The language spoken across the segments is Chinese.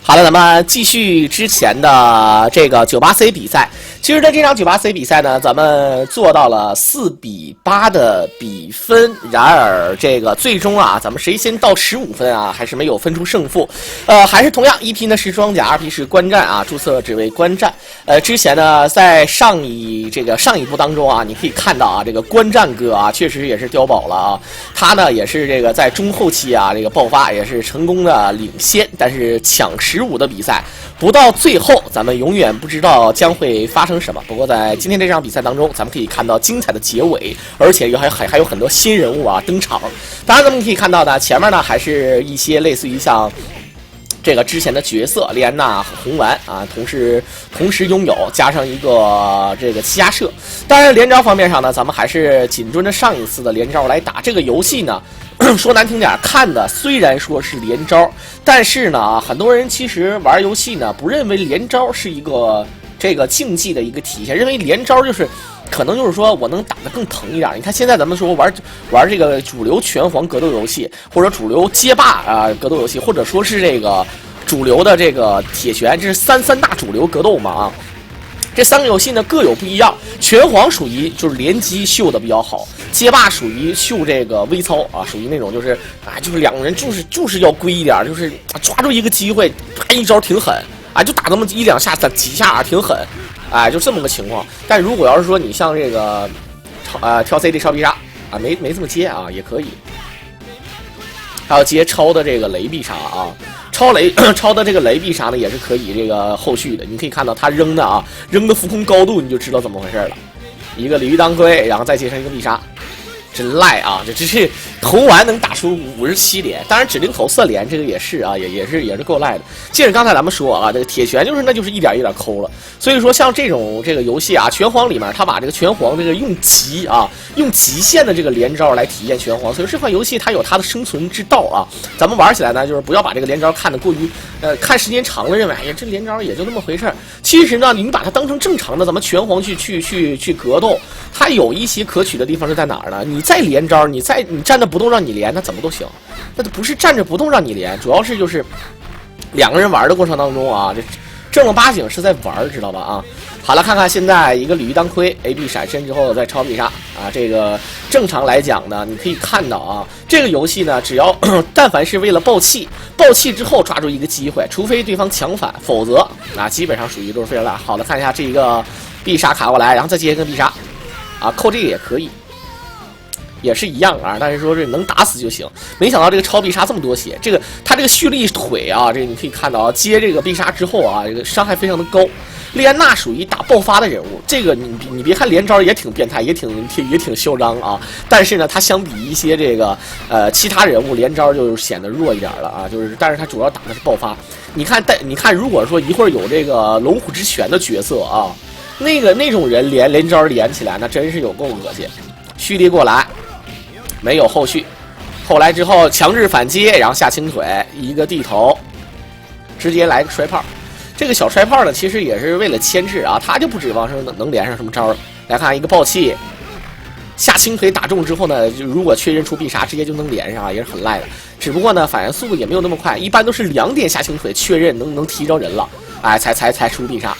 好了，咱们继续之前的这个98C 比赛。其实，在这场98C 比赛呢，咱们做到了4比8的比分。然而，这个最终啊，咱们谁先到15分啊，还是没有分出胜负。还是同样，一批呢是装甲，二批是观战啊，注册只为观战。之前呢，在上一部当中啊，你可以看到啊，这个观战哥啊，确实也是碉堡了啊。他呢也是这个在中后期啊，这个爆发也是成功的领先，但是抢15的比赛不到最后，咱们永远不知道将会发生什么。不过在今天这场比赛当中，咱们可以看到精彩的结尾，而且还有很多新人物啊登场。当然，咱们可以看到的前面呢，还是一些类似于像这个之前的角色莉安娜和红丸啊，同时拥有，加上一个这个欺压射。当然，连招方面上呢，咱们还是紧遵着上一次的连招来打这个游戏呢。说难听点，看的虽然说是连招，但是呢，很多人其实玩游戏呢，不认为连招是一个这个竞技的一个体现，认为连招就是可能就是说我能打得更疼一点。你看现在咱们说玩这个主流拳皇格斗游戏，或者主流街霸格斗游戏，或者说是这个主流的这个铁拳，这是三大主流格斗嘛啊。这3个游戏呢各有不一样，拳皇属于就是连击秀的比较好，街霸属于秀这个微操啊，属于那种就是就是两个人就是要归一点，就是抓住一个机会，啪一招挺狠啊，就打那么1、2下、几下啊，挺狠，就这么个情况。但如果要是说你像这个跳 CD 超必杀啊，没这么接啊，也可以。还有接超的这个雷必杀啊，超的这个雷必杀呢也是可以这个后续的。你可以看到他扔的浮空高度，你就知道怎么回事了。一个鲤鱼当归，然后再接上一个必杀，真赖啊！这只是红丸能打出57连，当然指令口4连，这个也是啊，也是够赖的。接着刚才咱们说啊，这个铁拳就是一点一点抠了。所以说像这个游戏啊，拳皇里面他把这个拳皇这个用极限的这个连招来体验拳皇，所以这款游戏它有它的生存之道啊。咱们玩起来呢，就是不要把这个连招看得过于看时间长了，认为哎呀这连招也就那么回事儿。其实呢，你把它当成正常的咱们拳皇去格斗，它有一些可取的地方是在哪儿呢？你再连招，你站着不动让你连，那怎么都行。那不是站着不动让你连，主要是就是2个人玩的过程当中啊，这正儿八经是在玩，知道吧啊？好了，看看现在一个鲤鱼当亏 ，AB 闪身之后再超必杀啊，这个正常来讲呢，你可以看到啊，这个游戏呢，只要但凡是为了爆气之后抓住一个机会，除非对方强反，否则基本上属于都是非常大。好的，看一下这一个必杀卡过来，然后再接一个必杀啊，扣这个也可以。也是一样啊，但是说是能打死就行。没想到这个超必杀这么多血，他这个蓄力腿啊，这个你可以看到啊，接这个必杀之后啊，这个伤害非常的高。莉安娜属于打爆发的人物，这个你别看连招也挺变态，也挺嚣张啊，但是呢，他相比一些这个其他人物连招就显得弱一点了啊，但是他主要打的是爆发。你看，如果说一会儿有这个龙虎之拳的角色啊，那种人连招连起来，那真是有够恶心。蓄力过来。没有后续，后来之后强制反击，然后下轻腿，一个地头，直接来个摔炮。这个小摔炮呢，其实也是为了牵制啊，他就不指望说能连上什么招。来看一个爆气，下轻腿打中之后呢，就如果确认出必杀，直接就能连上，也是很赖的。只不过呢，反应速度也没有那么快，一般都是2点下轻腿确认能踢着人了，才出必杀。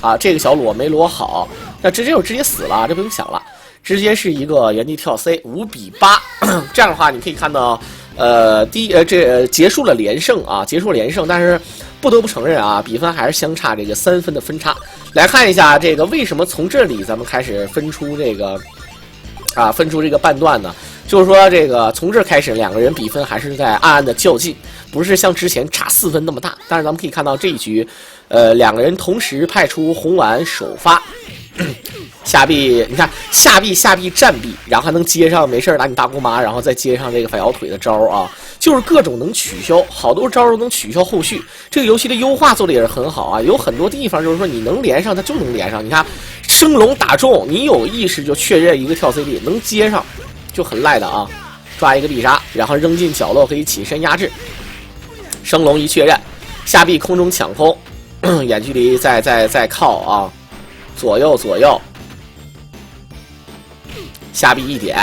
啊，这个小裸没裸好，那直接死了，这不用想了。直接是一个原地跳 C 5比8，这样的话你可以看到，结束了连胜啊，但是不得不承认啊，比分还是相差这个3分的分差。来看一下这个为什么从这里咱们开始分出这个半段呢？就是说这个从这开始2个人比分还是在暗暗的较劲，不是像之前差4分那么大。但是咱们可以看到这一局，2个人同时派出红丸首发。下臂，你看下臂站臂，然后还能接上没事拿你大姑妈，然后再接上这个反摇腿的招啊，就是各种能取消，好多招都能取消后续。这个游戏的优化做的也是很好啊，有很多地方就是说你能连上它就能连上。你看升龙打中，你有意识就确认一个跳 CD 能接上，就很赖的啊。抓一个必杀，然后扔进角落可以起身压制。升龙一确认，下臂空中抢空，远距离再靠啊。左右，下臂1点，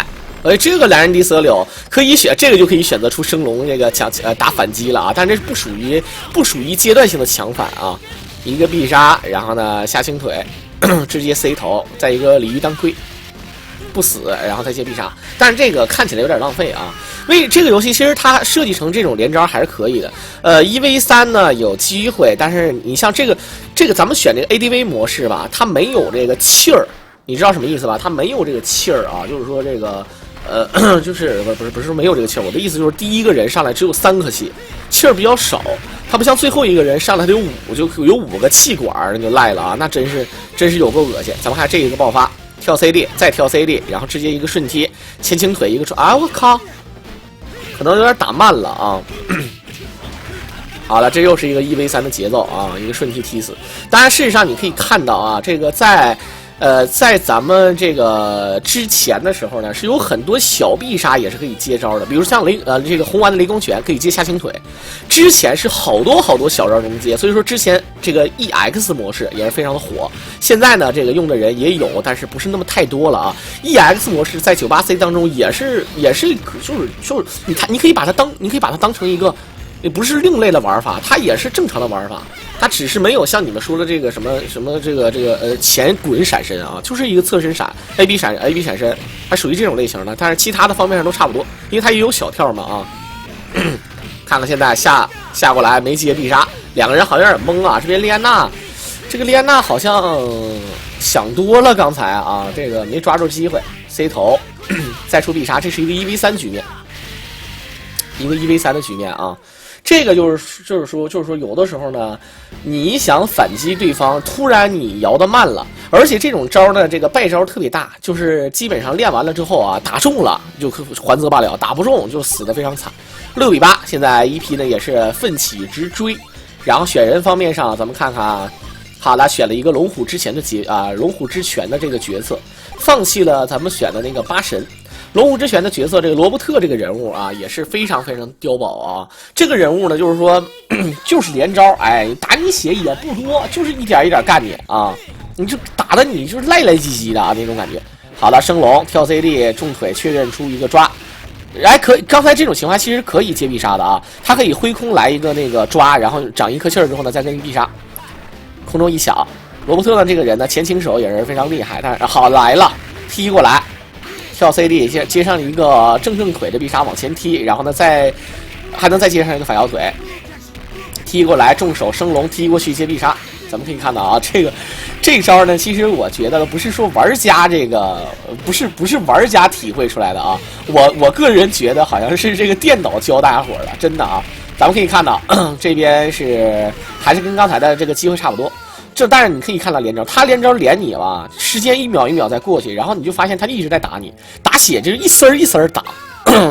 这个蓝人迪瑟柳可以选，这个就可以选择出升龙这个打反击了啊，但这不属于阶段性的强反啊。一个必杀，然后呢下轻腿，直接 C 头，再一个鲤鱼当亏，不死，然后再接必杀。但是这个看起来有点浪费啊。因为这个游戏其实它设计成这种连招还是可以的。1v3呢有机会，但是你像这个咱们选这个 ADV 模式吧，它没有这个气儿，你知道什么意思吧？它没有这个气儿啊，就是说这个就是不是没有这个气儿，我的意思就是第一个人上来只有3颗气，气儿比较少。它不像最后一个人上来得有5，就有5个气管，那就赖了啊，那真是有够恶心。咱们看这一个爆发，跳 CD， 再跳 CD， 然后直接一个顺踢，前倾腿一个啊，我靠，可能有点打慢了啊。好了，这又是一个1v3的节奏啊，一个顺踢踢死。当然，事实上你可以看到啊，这个在咱们这个之前的时候呢，是有很多小必杀也是可以接招的，比如像这个红丸的雷公拳可以接下轻腿，之前是好多小招能接，所以说之前这个 EX 模式也是非常的火。现在呢，这个用的人也有，但是不是那么太多了啊。EX 模式在98C 当中也是就是你可以把它当成一个。也不是另类的玩法，它也是正常的玩法，它只是没有像你们说的这个什么这个前滚闪身啊，就是一个侧身闪 AB 闪身，还属于这种类型的，但是其他的方面上都差不多，因为它也有小跳嘛啊。看看现在下过来没接必杀，两个人好像有点懵啊。这边莉安娜，这个莉安娜好像想多了，刚才啊这个没抓住机会 C 头再出必杀，这是一个1v3局面，一个1v3的局面啊。这个就是说，有的时候呢，你想反击对方，突然你摇得慢了，而且这种招呢，这个败招特别大，就是基本上练完了之后啊，打中了就还则罢了，打不中就死得非常惨。6比8，现在1P呢也是奋起直追。然后选人方面上，咱们看看，好了，选了一个龙虎之拳的这个角色，放弃了咱们选的那个8神。龙虎之拳的角色，这个罗伯特这个人物啊，也是非常碉堡啊。这个人物呢，就是说，就是连招，哎，打你血也不多，就是一点一点干你啊，你就打的你就是赖唧唧的啊那种感觉。好了，升龙跳 CD 重腿确认出一个抓，哎，可以，刚才这种情况其实可以接必杀的啊，他可以挥空来一个那个抓，然后长一颗气儿之后呢，再跟一必杀，空中一响。罗伯特呢这个人呢前倾手也是非常厉害，但是好来了，踢过来。跳 CD 接上一个正腿的必杀往前踢，然后呢还能再接上一个反摇腿，踢过来重手升龙踢过去接必杀。咱们可以看到啊，这招呢，其实我觉得不是说玩家这个不是玩家体会出来的啊，我个人觉得好像是这个电脑教大家伙的，真的啊。咱们可以看到这边还是跟刚才的这个机会差不多。但是你可以看到连招，他连招连你吧，时间1秒1秒再过去，然后你就发现他一直在打你，打血就是一丝一丝打，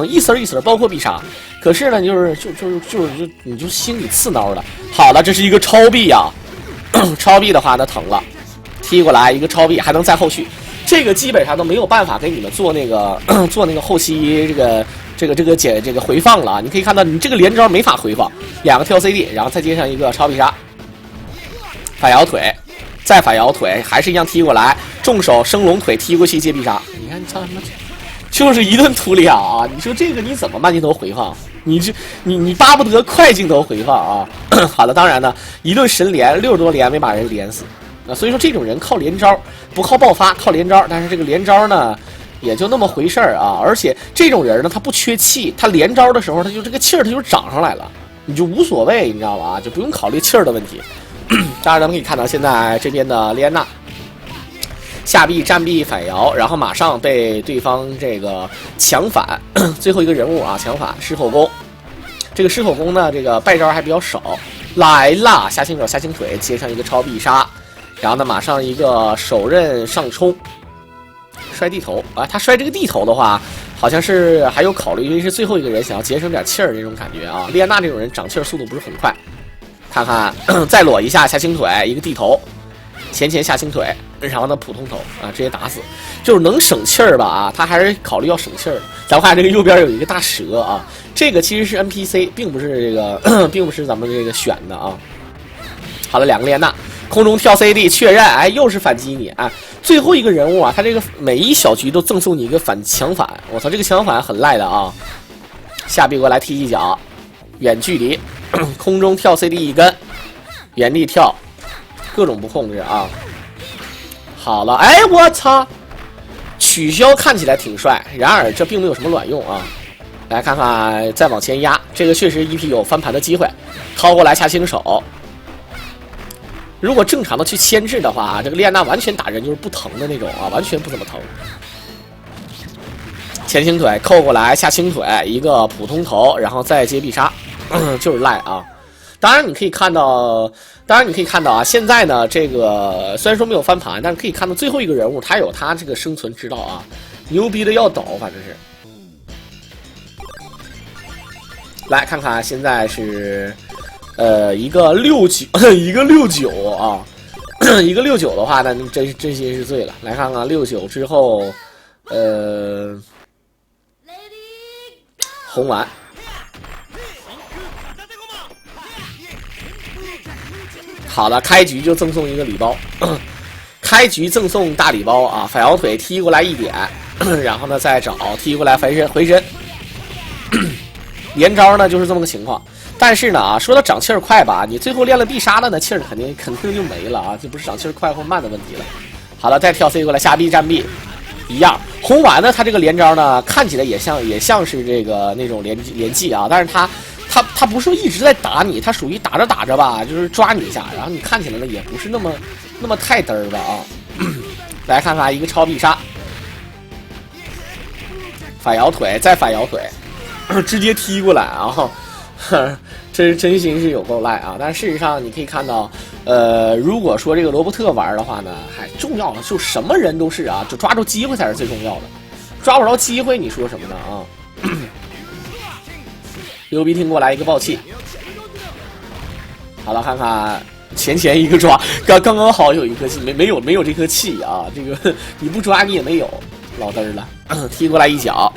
一丝一丝，包括必杀。可是呢，你就心里刺挠的。好了，这是一个超臂啊，超臂的话那疼了，踢过来一个超臂还能再后续，这个基本上都没有办法给你们做那个后期这个回放了。你可以看到你这个连招没法回放，两个跳 CD， 然后再接上一个超必杀。反摇腿，再反摇腿，还是一样踢过来，重手升龙腿踢过去接必杀。你看你像什么，就是一顿涂料啊！你说这个你怎么慢镜头回放？你巴不得快镜头回放啊！好了，当然呢，一顿神连60多连没把人连死啊，所以说这种人靠连招，不靠爆发，靠连招。但是这个连招呢，也就那么回事啊。而且这种人呢，他不缺气，他连招的时候，他就这个气儿他就长上来了，你就无所谓，你知道吧？就不用考虑气儿的问题。当然，咱们可以看到现在这边的莉安娜下臂站臂反摇，然后马上被对方这个强反。最后一个人物啊，强反狮吼功。这个狮吼功呢，这个败招还比较少。来啦，下轻手下轻腿，接上一个超必杀，然后呢马上一个手刃上冲，摔地头啊。他摔这个地头的话，好像是还有考虑，因为是最后一个人想要节省点气儿那种感觉啊。莉安娜这种人长气儿速度不是很快。看看，再裸一下下轻腿，一个地头，前下轻腿，然后呢普通头啊，直接打死，就是能省气儿吧啊，他还是考虑要省气儿。咱们看这个右边有一个大蛇啊，这个其实是 NPC， 并不是这个，并不是咱们这个选的啊。好了，两个莲娜，空中跳 CD 确认，哎，又是反击你啊。最后一个人物啊，他这个每一小局都赠送你一个强反，我操，这个强反很赖的啊！下臂过来踢一脚，远距离，空中跳 CD 一根，原地跳，各种不控制啊！好了，哎，我操！取消看起来挺帅，然而这并没有什么卵用啊！来看看，再往前压，这个确实EP有翻盘的机会，掏过来下轻手。如果正常的去牵制的话，这个莉安娜完全打人就是不疼的那种啊，完全不怎么疼。前倾腿扣过来下轻腿，一个普通头，然后再接必杀，就是赖啊。当然你可以看到啊，现在呢，这个虽然说没有翻盘，但是可以看到最后一个人物他有他这个生存之道啊，牛逼的要倒，反正是。来看看现在是。一个69，一个69啊，一个69的话，那真心是醉了。来看看69之后，红丸，好了，开局就赠送一个礼包，开局赠送大礼包啊！反摇腿踢过来一点，然后呢再找踢过来回身，连招呢就是这么个情况。但是呢啊，说到长气儿快吧，你最后练了必杀的呢，气儿肯定就没了啊，就不是长气儿快或慢的问题了。好了，再跳 C 过来下臂站臂，一样。红丸呢，他这个连招呢，看起来也像是这个那种连技啊，但是他不是说一直在打你，他属于打着吧，就是抓你一下，然后你看起来呢也不是那么太嘚儿的啊。来看看一个超必杀，反摇腿再反摇腿，直接踢过来啊。真心是有够赖啊！但事实上你可以看到，如果说这个罗伯特玩的话呢，还重要的就什么人都是啊，就抓住机会才是最重要的。抓不着机会，你说什么呢啊？牛逼听过来一个爆气，好了，看看前一个抓，刚刚好有一颗气，没有这颗气啊！这个你不抓你也没有，老嘚儿了，踢过来一脚，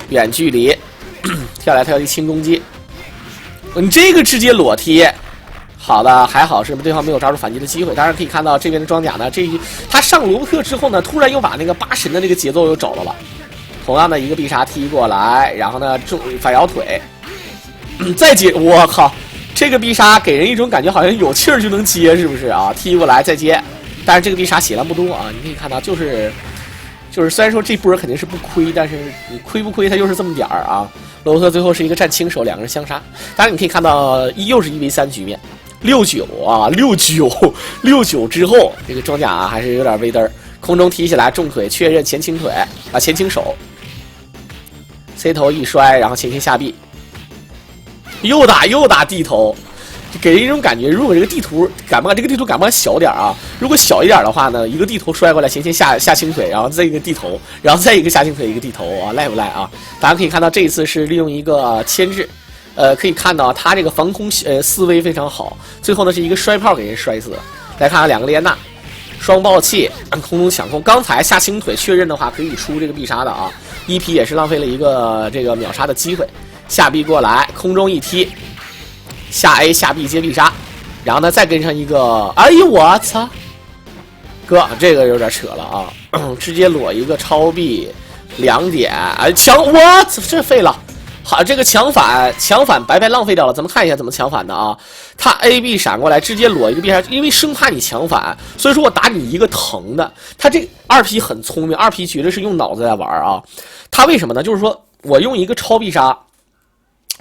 远距离跳来跳去轻攻击。你这个直接裸踢，好的，还好是对方没有抓住反击的机会。当然可以看到这边的装甲呢，他上罗伯特之后呢，突然又把那个8神的那个节奏又找到了。同样的一个必杀踢过来，然后呢反摇腿，再接，我靠，这个必杀给人一种感觉好像有气儿就能接，是不是啊？踢过来再接，但是这个必杀血量不多啊，你可以看到就是虽然说这波肯定是不亏，但是你亏不亏他就是这么点儿啊。罗伯特最后是一个战轻手，两个人相杀。当然你可以看到又是1v3局面，69啊，69之后这个装甲啊还是有点微嘚儿，空中提起来重腿确认前倾腿啊前倾手 ，C 头一摔，然后前倾下臂，又打地头。给人一种感觉，如果这个地图敢不敢小点啊？如果小一点的话呢，一个地头摔过来，前下轻腿，然后再一个地头，然后再一个下轻腿，一个地头啊，赖不赖啊？大家可以看到这一次是利用一个牵制，可以看到他这个防空思维非常好。最后呢是一个摔炮给人摔死了。来看看两个莲娜，双爆气，空中抢空。刚才下轻腿确认的话可以出这个必杀的啊，EP也是浪费了一个这个秒杀的机会。下臂过来，空中一踢。下 A 下 B 接必杀，然后呢再跟上一个，哎呦我操，哥这个有点扯了啊，直接裸一个超 B 2点，哎我这废了，好这个强反白白浪费掉了，咱们看一下怎么强反的啊，他 AB 闪过来直接裸一个必杀，因为生怕你强反，所以说我打你一个疼的，他这2P 很聪明，2P 绝对是用脑子在玩啊，他为什么呢？就是说我用一个超必杀。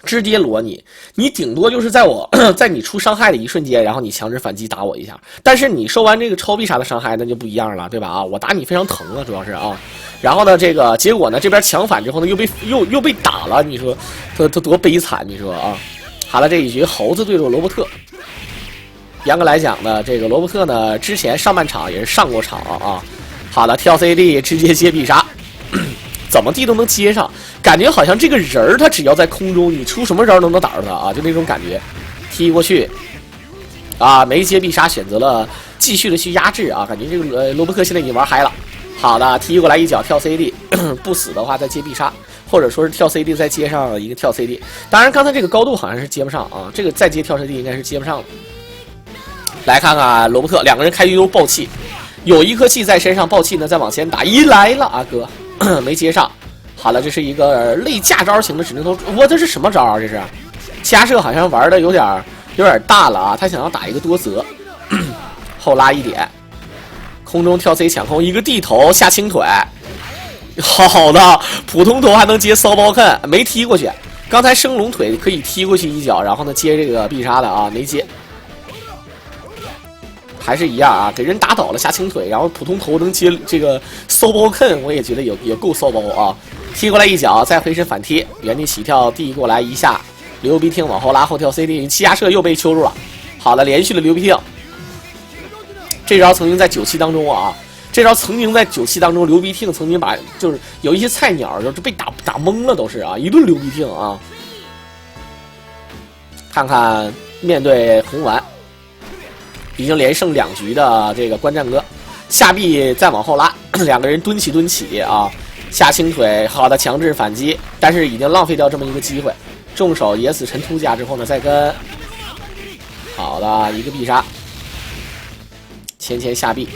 直接裸你顶多就是在你出伤害的一瞬间，然后你强制反击打我一下。但是你受完这个超必杀的伤害，那就不一样了，对吧？啊，我打你非常疼啊，主要是啊。然后呢，这个结果呢，这边强反之后呢，又被打了，你说他多悲惨，你说啊？好了，这一局猴子对着罗伯特。严格来讲呢，这个罗伯特呢，之前上半场也是上过场啊。好了，跳 CD 直接接必杀。怎么地都能接上，感觉好像这个人儿他只要在空中，你出什么招都能打着他啊，就那种感觉。踢过去，啊，没接必杀，选择了继续的去压制啊，感觉这个罗伯特现在已经玩嗨了。好的，踢过来一脚跳 CD， 不死的话再接必杀，或者说是跳 CD 再接上一个跳 CD。当然刚才这个高度好像是接不上啊，这个再接跳 CD 应该是接不上的。来看看罗伯特，两个人开局都爆气。有一颗气在身上，爆气呢再往前打，一来了啊哥，没接上。好了，这是一个类架招型的指定头，我这是什么招啊？这是加射好像玩的有点大了啊，他想要打一个多泽，后拉一点，空中跳 C 抢空，一个地头下轻腿，好的，普通头还能接骚包看，没踢过去。刚才升龙腿可以踢过去一脚，然后呢接这个必杀的啊，没接。还是一样啊，给人打倒了下轻腿，然后普通头能接这个骚包坑，我也觉得也够骚包啊。踢过来一脚，再回身反踢，原地起跳递过来一下，流鼻涕往后拉后跳 CD， 气压射又被揪住了。好了，连续的流鼻涕。这招曾经在9期当中啊，流鼻涕曾经把就是有一些菜鸟就是被打懵了，都是啊，一顿流鼻涕啊。看看面对红丸。已经连胜2局的这个关战哥，下臂再往后拉，两个人蹲起啊，下轻腿，好的强制反击，但是已经浪费掉这么一个机会。重手野死陈突甲之后呢，再跟好的一个必杀，前下臂，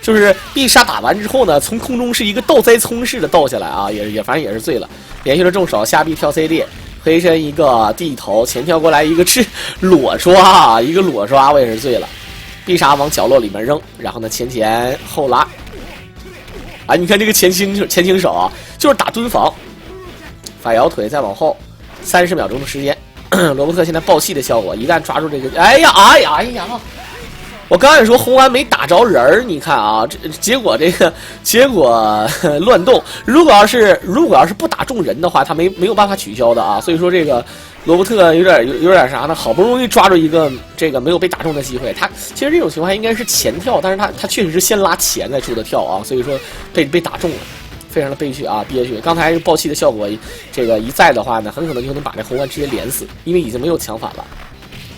就是必杀打完之后呢，从空中是一个倒栽葱式的倒下来啊，也反正也是醉了，连续的重手下臂跳 CD。回身一个地头前跳过来一个裸抓，我也是醉了。必杀往角落里面扔，然后呢前后拉。啊，你看这个前倾手啊，就是打蹲防，反摇腿再往后，30秒钟的时间。罗伯特现在爆气的效果，一旦抓住这个，哎呀！我刚才说红丸没打着人儿，你看啊，结果乱动。如果要是不打中人的话，他没有办法取消的啊。所以说这个罗伯特有点啥呢？好不容易抓住一个这个没有被打中的机会，他其实这种情况应该是前跳，但是他确实是先拉前再出的跳啊，所以说被打中了，非常的悲剧啊，憋屈。刚才爆气的效果，这个一在的话呢，很可能就能把这红丸直接连死，因为已经没有强反了。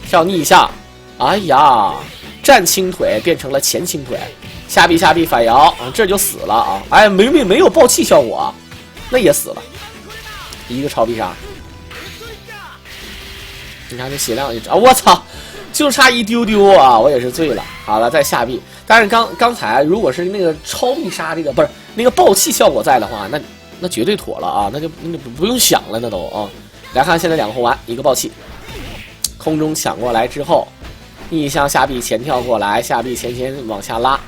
跳逆向，哎呀！站轻腿变成了前轻腿，下臂反摇啊，这就死了啊！哎，没有爆气效果啊，那也死了。一个超必杀，你看这血量啊，我操，就差一丢丢啊！我也是醉了。好了，再下臂，但是刚才如果是那个超必杀这个不是那个爆气效果在的话，那绝对妥了啊，那就不用想了，那都啊。来看现在2个红丸，一个爆气，空中抢过来之后。逆向下臂前跳过来，下臂前往下拉，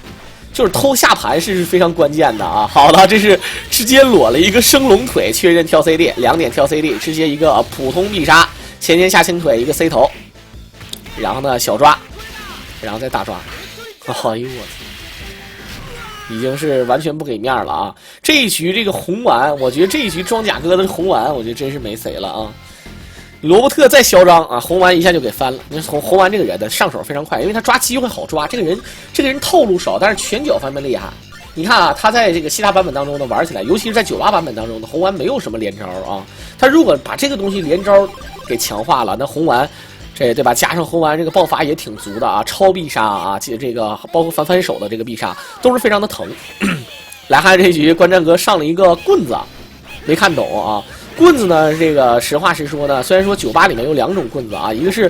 就是偷下盘是非常关键的啊。好了，这是直接裸了一个升龙腿，确认跳 CD， 2点跳 CD， 直接一个普通必杀，前下轻腿一个 C 头，然后呢小抓，然后再大抓。哎呦我操！已经是完全不给面了啊！这一局这个红丸，我觉得这一局装甲哥的红丸，我觉得真是没谁了啊。罗伯特再嚣张啊，红丸一下就给翻了。你看红丸这个人的上手非常快，因为他抓机会好抓。这个人套路少，但是拳脚方面厉害。你看啊，他在这个其他版本当中呢玩起来，尤其是在98版本当中的红丸没有什么连招啊。他如果把这个东西连招给强化了，那红丸这对吧？加上红丸这个爆发也挺足的啊，超必杀啊，这个包括反手的这个必杀都是非常的疼。来看这局关战哥上了一个棍子，没看懂啊。棍子呢，这个实话实说呢，虽然说98里面有2种棍子啊，一个是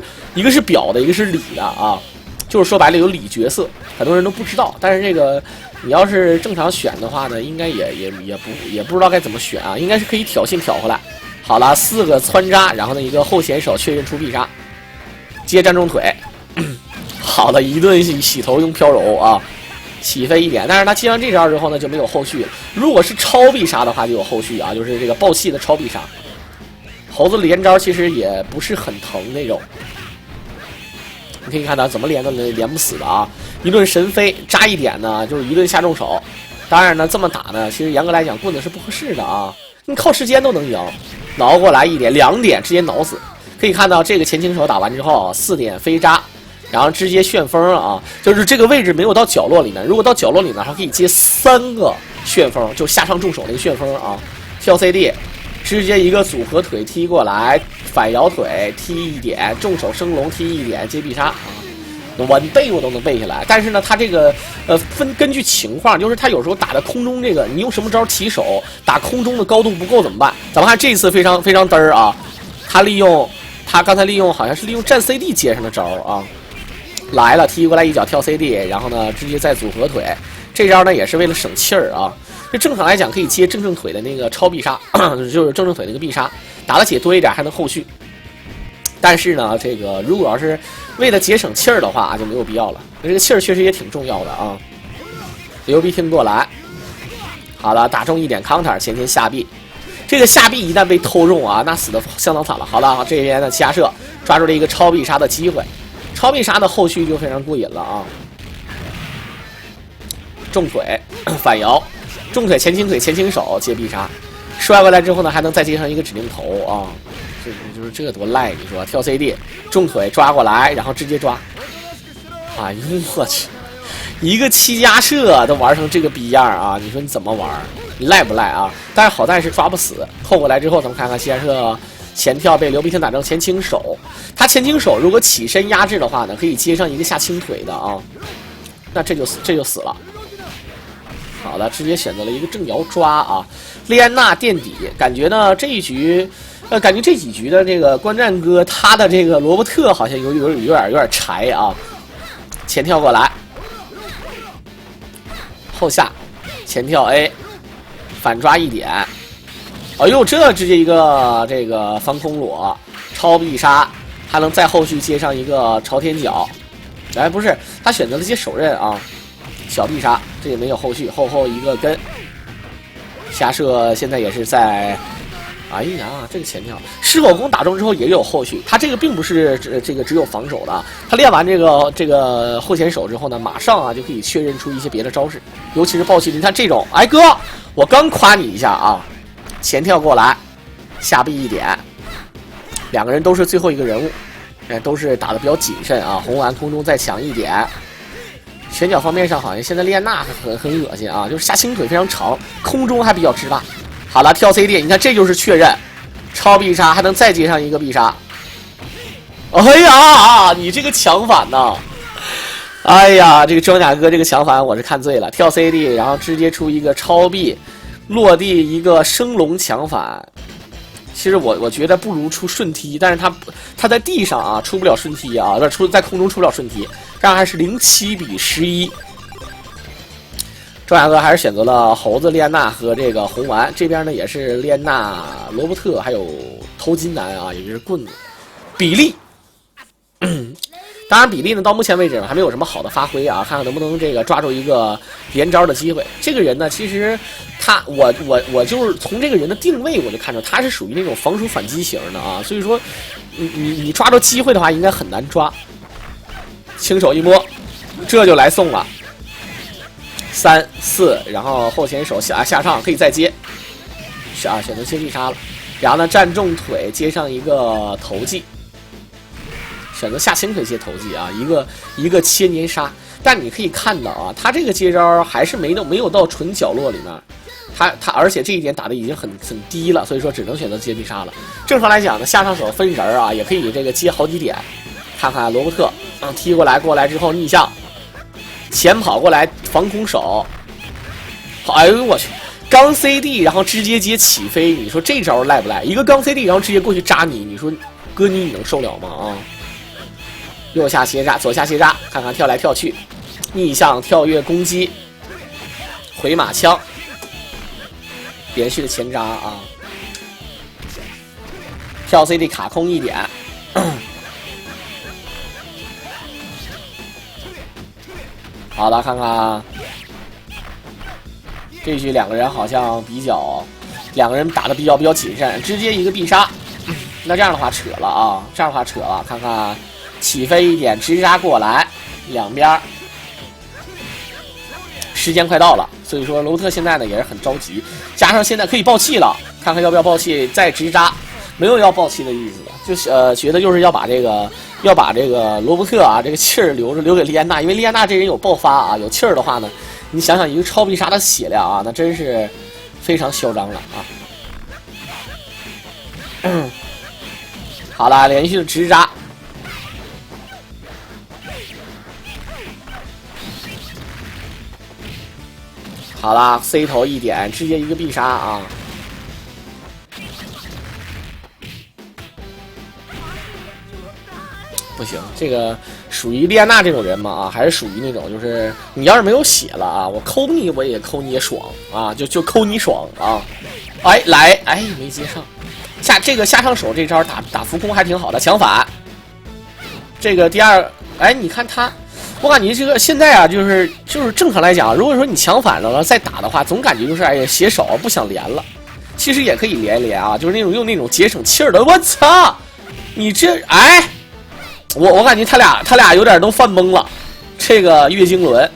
表的，一个是里的啊，就是说白了有里角色，很多人都不知道。但是这个你要是正常选的话呢，应该也不知道该怎么选啊，应该是可以挑衅挑回来。好了，4个穿扎，然后呢一个后前手确认出必杀，接站中腿，好了一顿洗头用飘柔啊。起飞一点，但是他接上这招之后呢，就没有后续了。如果是超必杀的话，就有后续啊，就是这个爆气的超必杀。猴子连招其实也不是很疼那种，你可以看到怎么连都连不死的啊！一顿神飞扎一点呢，就是一顿下重手。当然呢，这么打呢，其实严格来讲棍子是不合适的啊，你靠时间都能赢，挠过来1点2点直接挠死。可以看到这个前倾手打完之后，4点飞扎。然后直接旋风啊，就是这个位置没有到角落里面，如果到角落里面，还可以接3个旋风，就下上重手那个旋风啊，跳 CD， 直接一个组合腿踢过来，反摇腿踢1点，重手升龙踢1点，接必杀啊，稳背我都能背下来。但是呢，他这个根据情况，就是他有时候打在空中这个，你用什么招起手，打空中的高度不够怎么办？咱们看这次非常嘚儿啊，他刚才利用好像是利用站 CD 接上的招啊。来了，踢过来一脚跳 CD， 然后呢直接再组合腿，这招呢也是为了省气儿啊。这正常来讲可以接正腿的那个超必杀，就是正腿那个必杀，打的血多一点还能后续。但是呢，这个如果要是为了节省气儿的话，就没有必要了。这个气儿确实也挺重要的啊。流鼻听过来，好了，打中一点 counter， 前天下臂。这个下臂一旦被偷中啊，那死的相当惨了。好了，这边的加射抓住了一个超必杀的机会，超必杀的后续就非常过瘾了啊。重腿反摇，重腿前倾腿前倾手接必杀，摔过来之后呢，还能再接上一个指令头啊。就是这个多赖，你说跳 CD 重腿抓过来，然后直接抓。哎呦我去，一个7加射都玩成这个逼样啊！你说你怎么玩？你赖不赖啊？但是好在是抓不死。扣过来之后，咱们看看7加射前跳被刘碧婷打成前倾手。他前倾手如果起身压制的话呢，可以接上一个下倾腿的啊。那这就死了。好的，直接选择了一个正摇抓啊。莉安娜垫底，感觉呢这一局。感觉这几局的这个观战哥，他的这个罗伯特好像有点柴啊。前跳过来，后下，前跳 A， 反抓一点。哎呦，这直接一个这个防空裸，超必杀，还能再后续接上一个朝天脚。哎，不是，他选择了接手刃啊，小必杀，这也没有后续，后一个跟。下射现在也是在。哎呀，这个前跳狮吼功打中之后也有后续，他这个并不是这个只有防守的，他练完这个后前手之后呢，马上啊就可以确认出一些别的招式，尤其是暴气，你看这种，哎哥，我刚夸你一下啊，前跳过来，下臂一点，两个人都是最后一个人物，都是打得比较谨慎啊，红丸空中再强一点。拳脚方面上好像现在列娜很恶心啊，就是下倾腿非常长，空中还比较直大。好了，跳 CD， 你看这就是确认，超必杀还能再接上一个必杀。哎呀，你这个强反呐！哎呀，这个装甲哥这个强反我是看醉了，跳 CD， 然后直接出一个超必，落地一个升龙强反。其实我觉得不如出顺踢，但是他在地上啊出不了顺踢啊，在空中出不了顺踢，这样还是07比11。庄亚哥还是选择了猴子、莉安娜和这个红丸，这边呢也是莉安娜、罗伯特，还有头巾男啊，也就是棍子。比利，当然比利呢到目前为止还没有什么好的发挥啊，看看能不能这个抓住一个连招的机会。这个人呢，其实我就是从这个人的定位我就看出他是属于那种防守反击型的啊，所以说你抓住机会的话应该很难抓。轻手一摸，这就来送了。3、4，然后后前手下上可以再接，选择接必杀了，然后呢站重腿接上一个投技，选择下倾腿接投技啊，一个切年杀，但你可以看到啊，他这个接招还是没有到纯角落里面，他而且这一点打的已经很低了，所以说只能选择接必杀了。正常来讲呢，下上手分人啊，也可以这个接好几点，看看罗伯特，踢过来之后逆向。前跑过来防空手，哎呦我去，刚 CD 然后直接接起飞，你说这招赖不赖？一个刚 CD 然后直接过去扎你，你说哥你能受了吗？啊！右下斜扎，左下斜扎，看看跳来跳去，逆向跳跃攻击，回马枪，连续的前扎啊，跳 CD 卡空一点。好了，看看这局两个人好像两个人打的比较谨慎，直接一个必杀。那这样的话扯了啊，看看起飞一点直扎过来，两边时间快到了，所以说罗伯特现在呢也是很着急，加上现在可以爆气了，看看要不要爆气再直扎，没有要爆气的意思，就是觉得就是要把这个罗伯特啊这个气儿留给莉安娜，因为莉安娜这人有爆发啊，有气儿的话呢，你想想一个超必杀的血量啊，那真是非常嚣张了啊。好了，连续的直扎。好啦 ，C 头一点，直接一个必杀啊！不行，这个属于莉安娜这种人嘛啊，还是属于那种就是你要是没有血了啊，我抠你我也抠你也爽啊，就抠你爽啊！哎来哎没接上，下上手这招打浮空还挺好的，抢反。这个第二哎你看他，我感觉这个现在啊就是正常来讲，如果说你抢反了再打的话，总感觉就是哎呀血少不想连了。其实也可以连一连啊，就是那种用那种节省气儿的。我操，你这哎。我感觉他俩有点都犯懵了，这个月经轮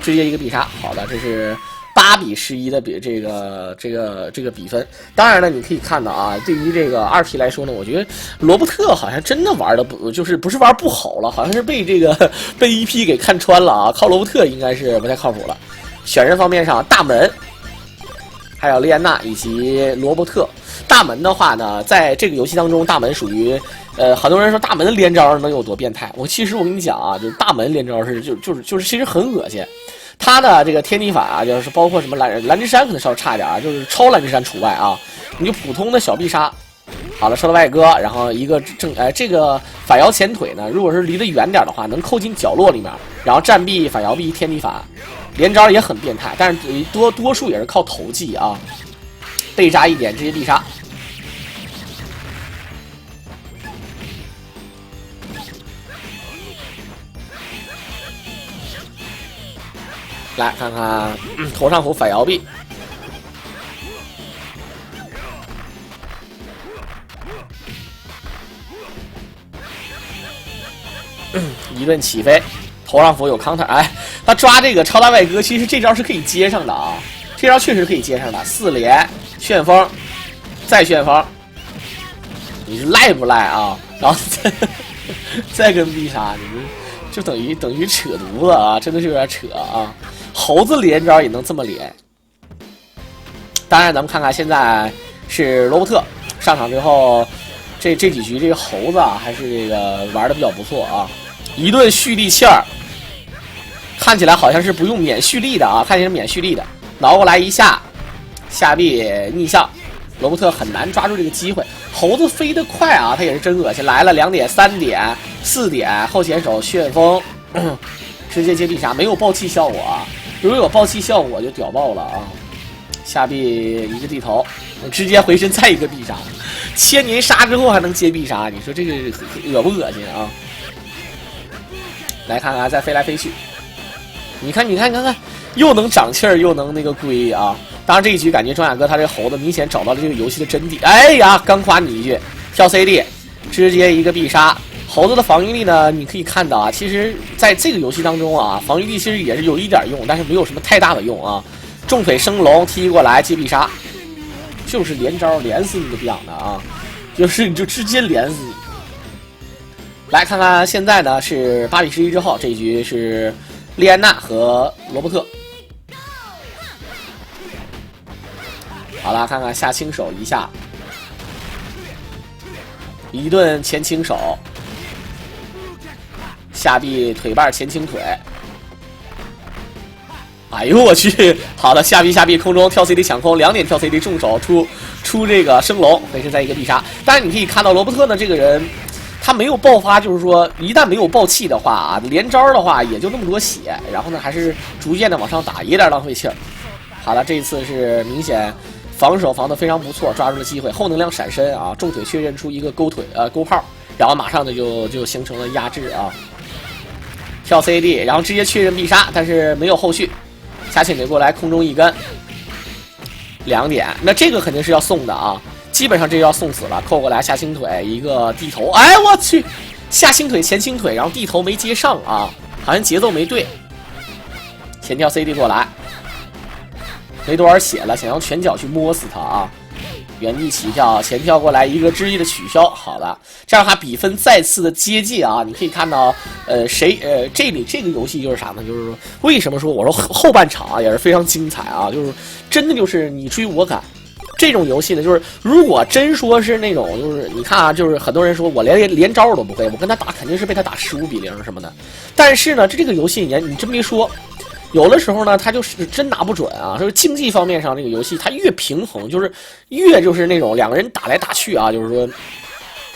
直接一个必杀，好的，这是8比11的这个比分。当然了，你可以看到啊，对于这个2P 来说呢，我觉得罗伯特好像真的玩的不是玩不好了，好像是被1P 给看穿了啊，靠罗伯特应该是不太靠谱了。选人方面上，大门，还有莉安娜以及罗伯特。大门的话呢，在这个游戏当中，大门属于很多人说大门的连招能有多变态？其实我跟你讲啊，就是大门连招是就是其实很恶心。他的这个天地法啊，就是包括什么蓝之山可能稍微差一点啊，就是超蓝之山除外啊。你就普通的小必杀，好了，收了外割，然后一个这个反摇前腿呢，如果是离得远点的话，能扣进角落里面，然后战臂反摇臂天地法，连招也很变态，但是多数也是靠投技啊。被杀一点，直接必杀。来看看头上斧反摇臂，一顿起飞，头上斧有 counter， 哎，他抓这个超大外割，其实这招是可以接上的啊，这招确实可以接上的，4连旋风，再旋风，你是赖不赖啊？然后再跟必杀，你们就等于扯犊子啊，真的是有点扯啊！猴子连招也能这么连。当然，咱们看看现在是罗伯特上场之后，这几局这个猴子啊，还是这个玩的比较不错啊，一顿蓄力气儿，看起来好像是不用免蓄力的啊，看起来是免蓄力的，挠过来一下，下臂逆向。罗伯特很难抓住这个机会，猴子飞得快啊，他也是真恶心。来了2点、3点、4点，后前手旋风，直接接必杀，没有爆气效果啊。如果有爆气效果就屌爆了啊！下臂一个地头，直接回身再一个必杀，千年杀之后还能接必杀，你说这个恶不恶心啊？来看看，再飞来飞去，你看，又能长气儿，又能那个龟啊！当然这一局感觉庄雅哥他这猴子明显找到了这个游戏的真谛。哎呀，刚夸你一句，跳 CD， 直接一个必杀。猴子的防御力呢，你可以看到啊，其实在这个游戏当中啊，防御力其实也是有一点用，但是没有什么太大的用啊。重腿升龙踢过来接必杀，就是连招连死你的养的啊，就是你就直接连死你。来看看现在呢是8比11之后，这一局是莉安娜和罗伯特。好了，看看下轻手一下，一顿前轻手，下臂腿半前倾腿。哎呦我去！好的，下臂空中跳 CD 抢空，2点跳 CD 重手出这个升龙，回身再一个必杀。但是你可以看到罗伯特呢这个人，他没有爆发，就是说一旦没有爆气的话啊，连招的话也就那么多血，然后呢还是逐渐的往上打，也有点浪费气儿。好了，这一次是明显。防守防得非常不错，抓住了机会，后能量闪身啊，重腿确认出一个勾炮，然后马上的就形成了压制啊，跳 CD， 然后直接确认必杀，但是没有后续，下轻腿过来空中一根，2点，那这个肯定是要送的啊，基本上这就要送死了，扣过来下轻腿一个地头，哎我去，下轻腿前轻腿，然后地头没接上啊，好像节奏没对，前跳 CD 过来。没多少血了，想用拳脚去摸死他啊！原地起跳，前跳过来一个之一的取消，好的，这样的话比分再次的接近啊！你可以看到，这里这个游戏就是啥呢？就是说为什么说我说后半场啊也是非常精彩啊？就是真的就是你追我赶。这种游戏呢，就是如果真说是那种，就是你看啊，就是很多人说我连招我都不会，我跟他打肯定是被他打15比0什么的。但是呢，这个游戏你真别说。有的时候呢，他就是真拿不准啊。就是竞技方面上，这个游戏它越平衡，就是越就是那种2个人打来打去啊，就是说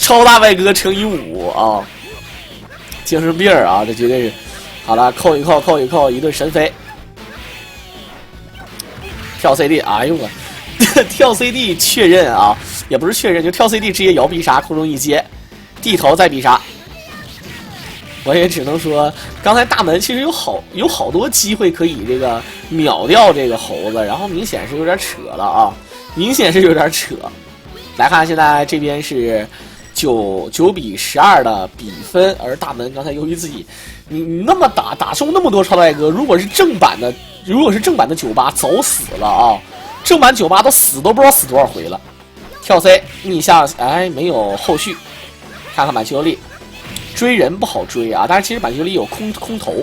超大外哥乘以5啊，精神病啊，这绝对是。好了，扣一扣，扣一扣，一顿神飞。跳 CD， 哎呦我，跳 CD 确认啊，也不是确认，就跳 CD 直接摇必杀，空中一接，地头再必杀。我也只能说，刚才大门其实有好多机会可以这个秒掉这个猴子，然后明显是有点扯了啊，明显是有点扯。来看现在这边是9比12的比分，而大门刚才由于自己你那么打中那么多超大外哥，如果是正版的98早死了啊，正版98都不知道死多少回了。跳 C 逆向，哎，没有后续。看看板球力，追人不好追啊，但是其实板球力有空投，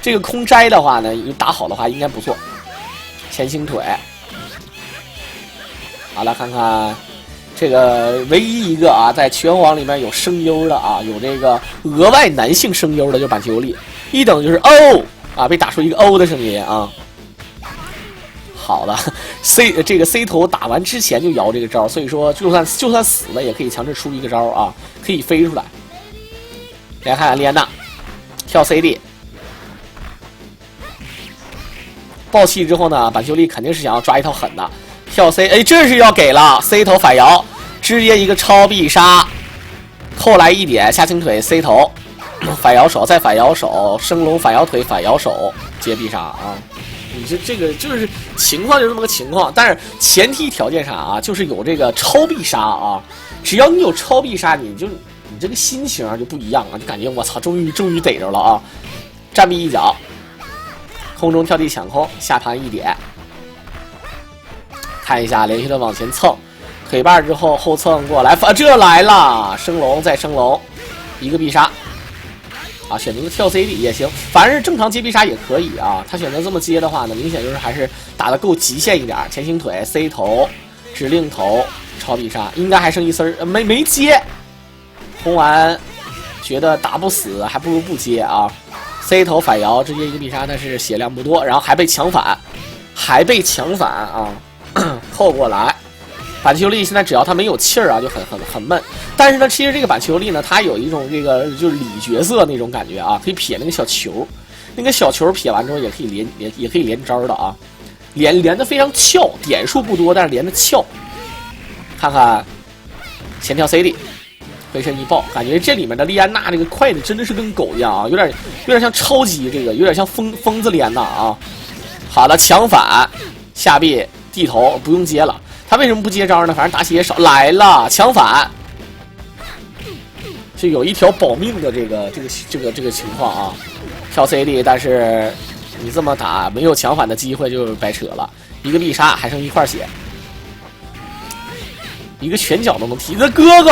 这个空摘的话呢，打好的话应该不错。前倾腿，好了，看看。这个唯一一个啊，在拳皇里面有声优的啊，有这个额外男性声优的，就是板球力，1等就是哦啊，被打出一个哦的声音啊。好的 ，C 头打完之前就摇这个招，所以说就算死了也可以强制出一个招啊，可以飞出来。来看莉安娜跳 CD， 爆气之后呢，板球力肯定是想要抓一套狠的。跳 C， 哎，这是要给了 C 头反摇，直接一个超必杀，扣来1点，下倾腿 C 头，反摇手再反摇手，升龙反摇腿反摇手接必杀啊！你这个就是情况就这么个情况，但是前提条件上啊，就是有这个超必杀啊，只要你有超必杀，你这个心情就不一样啊，就感觉我操，终于逮着了啊！站臂一脚，空中跳地抢空，下盘1点。看一下，连续的往前蹭，腿把之后后蹭过来，这来了，升龙再升龙，一个必杀，啊，选择跳 CD 也行，反正是正常接必杀也可以啊。他选择这么接的话呢，明显就是还是打得够极限一点，前倾腿 C 头，指令头，超必杀，应该还剩1丝儿，没接。红丸觉得打不死，还不如不接啊。C 头反摇直接一个必杀，但是血量不多，然后还被抢反啊。扣过来，板球力现在只要他没有气儿啊，就很闷。但是呢，其实这个板球力呢，它有一种这个就是里角色那种感觉啊，可以撇那个小球，那个小球撇完之后也可以连招的啊，连的非常翘，点数不多，但是连的翘。看看前跳 CD， 回身一爆，感觉这里面的莉安娜这个快的真的是跟狗一样啊，有点像超级这个，有点像疯子莉安娜啊。好的，抢反下臂。地头不用接了，他为什么不接招呢？反正打血也少。来了，抢反，就有一条保命的这个情况啊。跳 CD， 但是你这么打没有抢反的机会就白扯了。一个必杀还剩1块血，一个拳脚都能踢。这哥哥，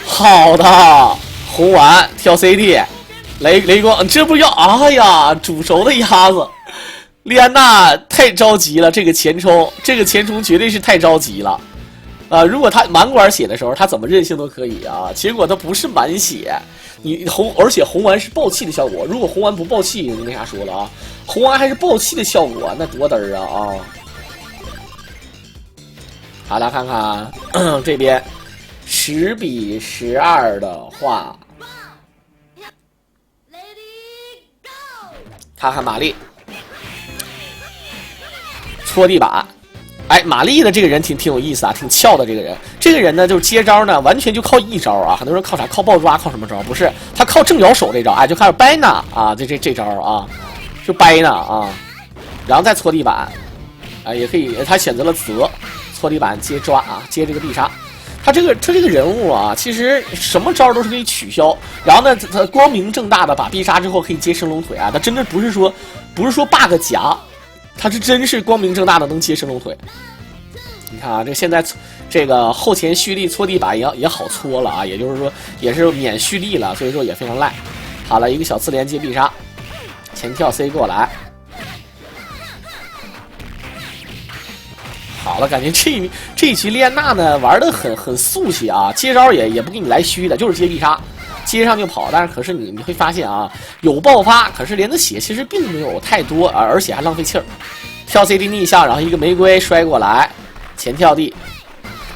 好的，红丸跳 CD， 雷光，这不要？哎呀，煮熟的鸭子。莉安娜太着急了，这个前冲绝对是太着急了，如果他满管血的时候，他怎么任性都可以啊。结果他不是满血，而且红丸是爆气的效果。如果红丸不爆气，就没啥说了啊。红丸还是爆气的效果，那多嘚儿啊！好，来看看这边10比12的话，看看玛丽。搓地板，哎，玛丽的这个人挺有意思啊，挺翘的这个人呢，就是接招呢，完全就靠一招啊。很多人靠啥？靠爆抓？靠什么招？不是，他靠正摇手这招，哎，就开始掰呢啊，这招啊，就掰呢啊，然后再搓地板，啊，也可以，他选择了择搓地板接抓啊，接这个必杀。他这个人物啊，其实什么招都是可以取消，然后呢，他光明正大的把必杀之后可以接升龙腿啊，他真的不是说 bug 夹。他是真是光明正大的能接升龙腿，你看啊，这现在这个后前蓄力搓地板也好搓了啊，也就是说也是免蓄力了，所以说也非常赖。好了，一个小刺连接必杀，前跳 C 过来。好了，感觉这一局莉安娜呢玩的很速气啊，接招也不给你来虚的，就是接必杀。接上就跑，但是可是你会发现啊，有爆发，可是连的血其实并没有太多，而且还浪费气儿。跳 CD 逆向，然后一个玫瑰摔过来，前跳地，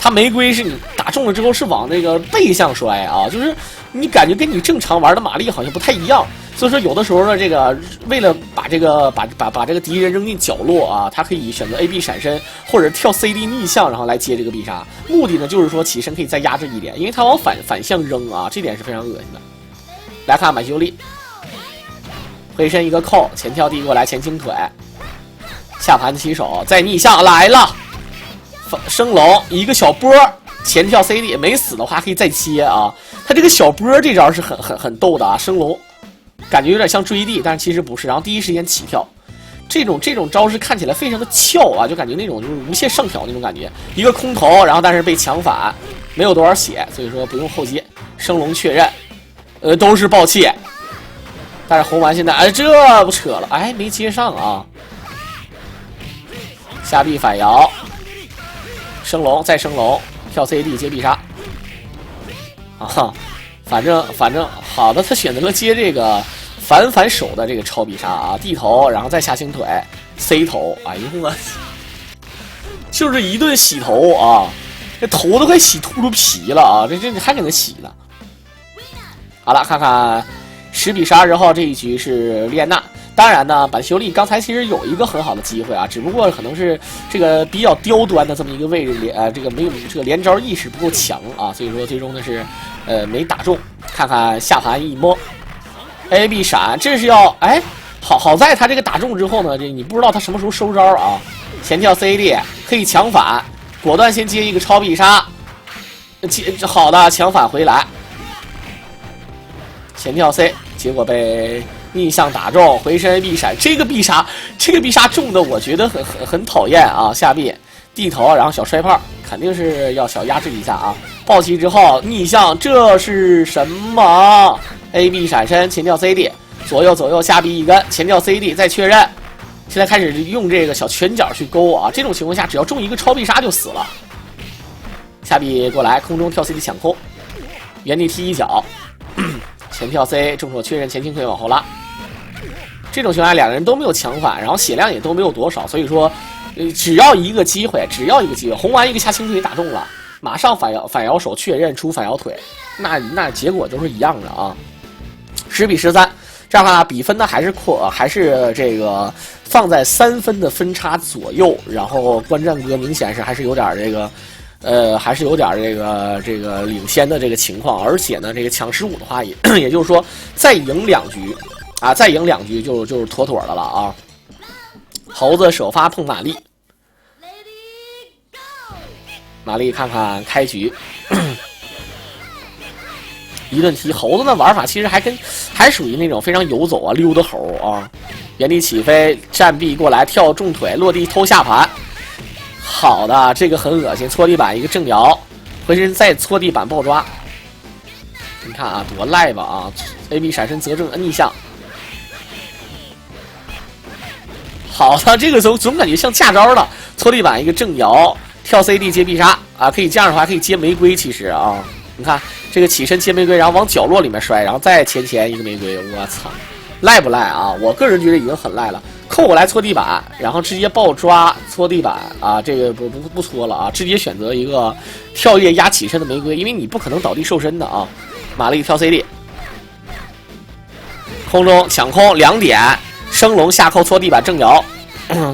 他玫瑰是你打打中了之后是往那个背向摔啊，就是你感觉跟你正常玩的玛丽好像不太一样。所以说有的时候呢，这个为了把这个把这个敌人扔进角落啊，他可以选择 AB 闪身或者跳 CD 逆向，然后来接这个必杀。目的呢就是说起身可以再压制一点，因为他往反向扔啊，这点是非常恶心的。来看满修利，回身一个扣，前跳递过来，前倾腿，下盘起手，再逆向来了，升龙一个小波，前跳 CD 没死的话可以再切啊。他这个小波这招是很逗的啊，升龙。感觉有点像追地，但是其实不是。然后第一时间起跳，这种招式看起来非常的翘啊，就感觉那种就是无限上挑那种感觉。一个空投，然后但是被抢反，没有多少血，所以说不用后接。升龙确认，都是爆气。但是红丸现在这不扯了，没接上啊。下臂反摇，升龙再升龙，跳 CD 接必杀。啊，反正好的，他选择了接这个反手的这个超必杀啊，地头，然后再下轻腿 C 头，哎呦我，就是一顿洗头啊，这头都快洗秃噜皮了啊，这还给他洗呢。好了，看看10比12之后这一局是丽安娜。当然呢，板修利刚才其实有一个很好的机会啊，只不过可能是这个比较刁端的这么一个位置，这个没有这个连招意识不够强啊，所以说最终呢是没打中。看看下盘一摸 ，AB 闪，这是要好在他这个打中之后呢，这你不知道他什么时候收招啊，前跳 CD 可以抢反，果断先接一个超必杀，好的抢反回来，前跳 C， 结果被逆向打中，回身必闪，这个必杀中的我觉得很讨厌啊！下臂地头，然后小摔炮，肯定是要小压制一下啊！暴击之后逆向，这是什么 ？AB 闪身，前跳 CD， 左右下臂一根，前跳 CD 再确认，现在开始用这个小拳脚去勾啊！这种情况下，只要中一个超必杀就死了。下臂过来，空中跳 CD 抢空，原地踢一脚。前跳 C， 重手确认前倾腿往后拉，这种情况下两个人都没有抢反，然后血量也都没有多少，所以说，只要一个机会，红丸一个下轻腿打中了，马上反摇手确认出反摇腿，那结果都是一样的啊。10比13，这样的话比分呢还是这个放在3分的分差左右，然后观战哥明显是还是有点这个。还是有点这个领先的这个情况，而且呢，这个抢15的话也就是说再赢2局啊，再赢2局就是妥妥的了啊。猴子首发碰玛丽，玛丽看看开局，一顿踢。猴子的玩法其实还属于那种非常游走啊、溜达猴啊，原地起飞，站臂过来跳重腿，落地偷下盘。好的，这个很恶心，搓地板一个正摇，回身再搓地板爆抓。你看啊，多赖吧啊 ！AB 闪身择正逆向。好的，这个总感觉像架招了，搓地板一个正摇，跳 CD 接必杀啊，可以这样的话可以接玫瑰，其实啊，你看这个起身接玫瑰，然后往角落里面摔，然后再前一个玫瑰，我操，赖不赖啊？我个人觉得已经很赖了。扣过来搓地板，然后直接爆抓搓地板啊！这个不搓了啊，直接选择一个跳跃压起身的玫瑰，因为你不可能倒地瘦身的啊。玛丽跳 CD， 空中抢空2点，升龙下扣搓地板正摇，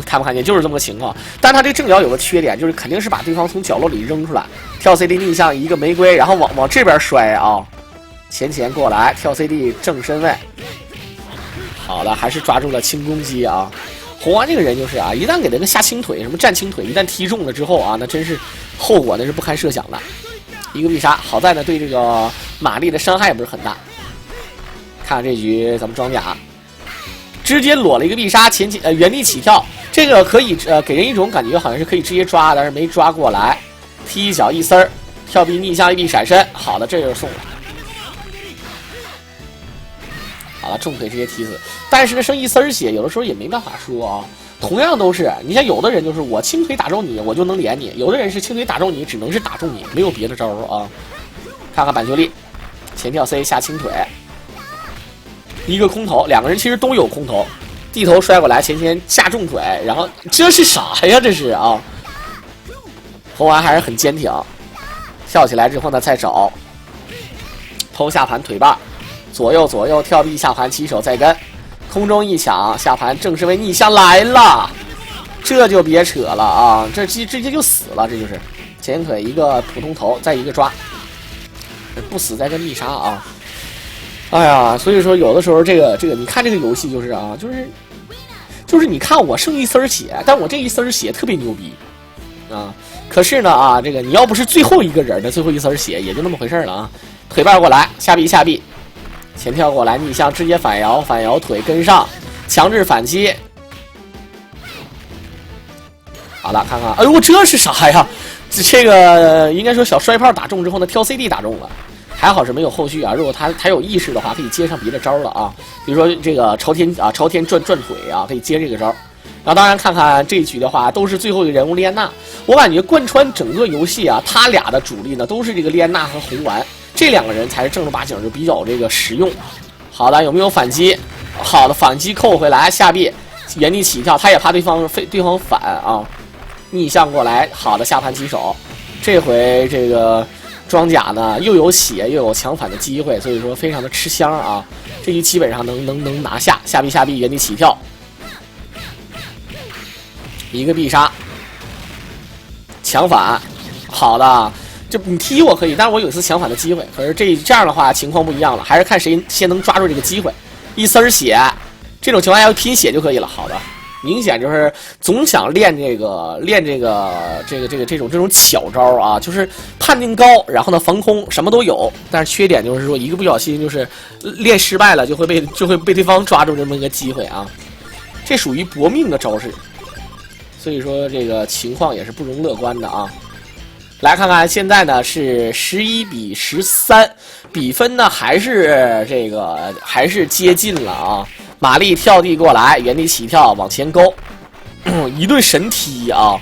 看不看见？就是这么个情况。但是他这个正摇有个缺点，就是肯定是把对方从角落里扔出来，跳 CD 逆向一个玫瑰，然后往这边摔啊，前过来跳 CD 正身位。好了，还是抓住了轻攻击啊！红丸这个人就是啊，一旦给他个下轻腿，什么站轻腿，一旦踢中了之后啊，那真是后果那是不堪设想的。一个必杀，好在呢对这个玛丽的伤害也不是很大。看看这局咱们装甲，直接裸了一个必杀，原地起跳，这个可以给人一种感觉好像是可以直接抓，但是没抓过来，踢一脚一丝儿，跳臂逆向一臂闪身，好的，这就是送了。好了，重腿直接踢死，但是呢，剩一丝血，有的时候也没办法说啊。同样都是，你像有的人就是我轻腿打中你，我就能连你；有的人是轻腿打中你，只能是打中你，没有别的招啊。看看板球力，前跳 C 下轻腿，一个空投，两个人其实都有空投，地头摔过来，前下重腿，然后这是啥呀？这是啊，红丸还是很坚挺。跳起来之后呢，再找偷下盘腿把，左右跳臂下盘起手再跟，空中一抢下盘正式为逆向来了，这就别扯了啊，这直接就死了，这就是前腿一个普通头，再一个抓，不死再个逆杀啊！哎呀，所以说有的时候这个你看这个游戏就是啊，就是你看我剩一丝血，但我这一丝血特别牛逼啊！可是呢啊，这个你要不是最后一个人的最后一丝血，也就那么回事了啊！腿把过来，下臂，前跳过来逆向，直接反摇腿跟上，强制反击。好了，看看，哎呦，这是啥呀？这个应该说小摔炮打中之后呢，跳 CD 打中了。还好是没有后续啊！如果他有意识的话，可以接上别的招了啊，比如说这个朝天转腿啊，可以接这个招。然后当然看看这一局的话，都是最后一个人物莉安娜。我感觉贯穿整个游戏啊，他俩的主力呢都是这个莉安娜和红丸，这两个人才是正儿八经就比较这个实用。好的，有没有反击？好的，反击扣回来，下臂原地起跳，他也怕对方反啊，逆向过来，好的下盘起手，这回这个。装甲呢又有血又有强反的机会，所以说非常的吃香啊！这局基本上能拿下，下臂原地起跳，一个必杀，强反，好的，就你踢我可以，但是我有一次强反的机会，可是这样的话情况不一样了，还是看谁先能抓住这个机会，一丝血，这种情况下拼血就可以了，好的。明显就是总想练这种巧招啊，就是判定高，然后呢防空什么都有，但是缺点就是说一个不小心就是练失败了，就会被对方抓住这么一个机会啊，这属于搏命的招式，所以说这个情况也是不容乐观的啊。来看看现在呢是11比13，比分呢还是接近了啊。玛丽跳地过来，原地起跳往前勾，一顿神踢啊！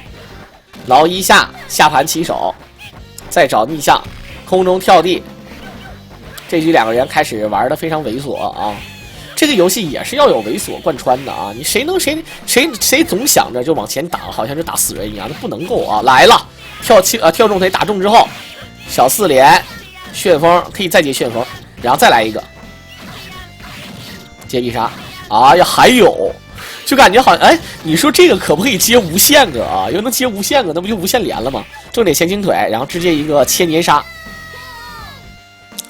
劳一下盘起手，再找逆向，空中跳地。这局两个人开始玩的非常猥琐啊！这个游戏也是要有猥琐贯穿的啊！你谁总想着就往前打，好像就打死人一样，那不能够啊！来了，跳中腿打中之后，小四连旋风可以再接旋风，然后再来一个接必杀。哎呀，还有，就感觉好像，哎，你说这个可不可以接无限个啊？要能接无限个，那不就无限连了吗？重点前倾腿，然后直接一个千年杀。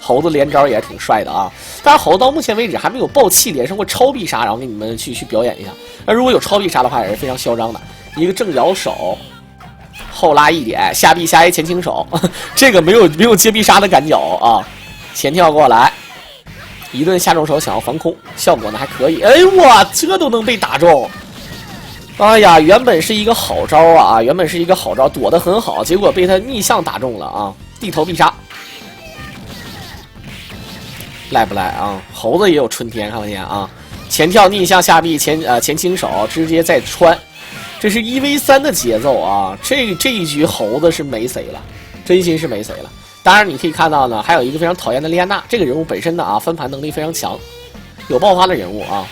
猴子连招也挺帅的啊！但是猴子到目前为止还没有爆气连上过超必杀，然后给你们去表演一下。那如果有超必杀的话，也是非常嚣张的。一个正摇手，后拉一点，下臂下 A 前倾手，这个没有接必杀的赶脚啊！前跳过来。一顿下重手想要防空，效果呢还可以。哎哇，这都能被打中！哎呀，原本是一个好招啊，躲得很好，结果被他逆向打中了啊！地头必杀，赖不赖啊？猴子也有春天，看不见啊？前跳逆向下臂前倾手，直接再穿，这是1v3的节奏啊！这一局猴子是没谁了，真心是没谁了。当然，你可以看到呢，还有一个非常讨厌的莉安娜，这个人物本身呢啊，翻盘能力非常强，有爆发的人物啊，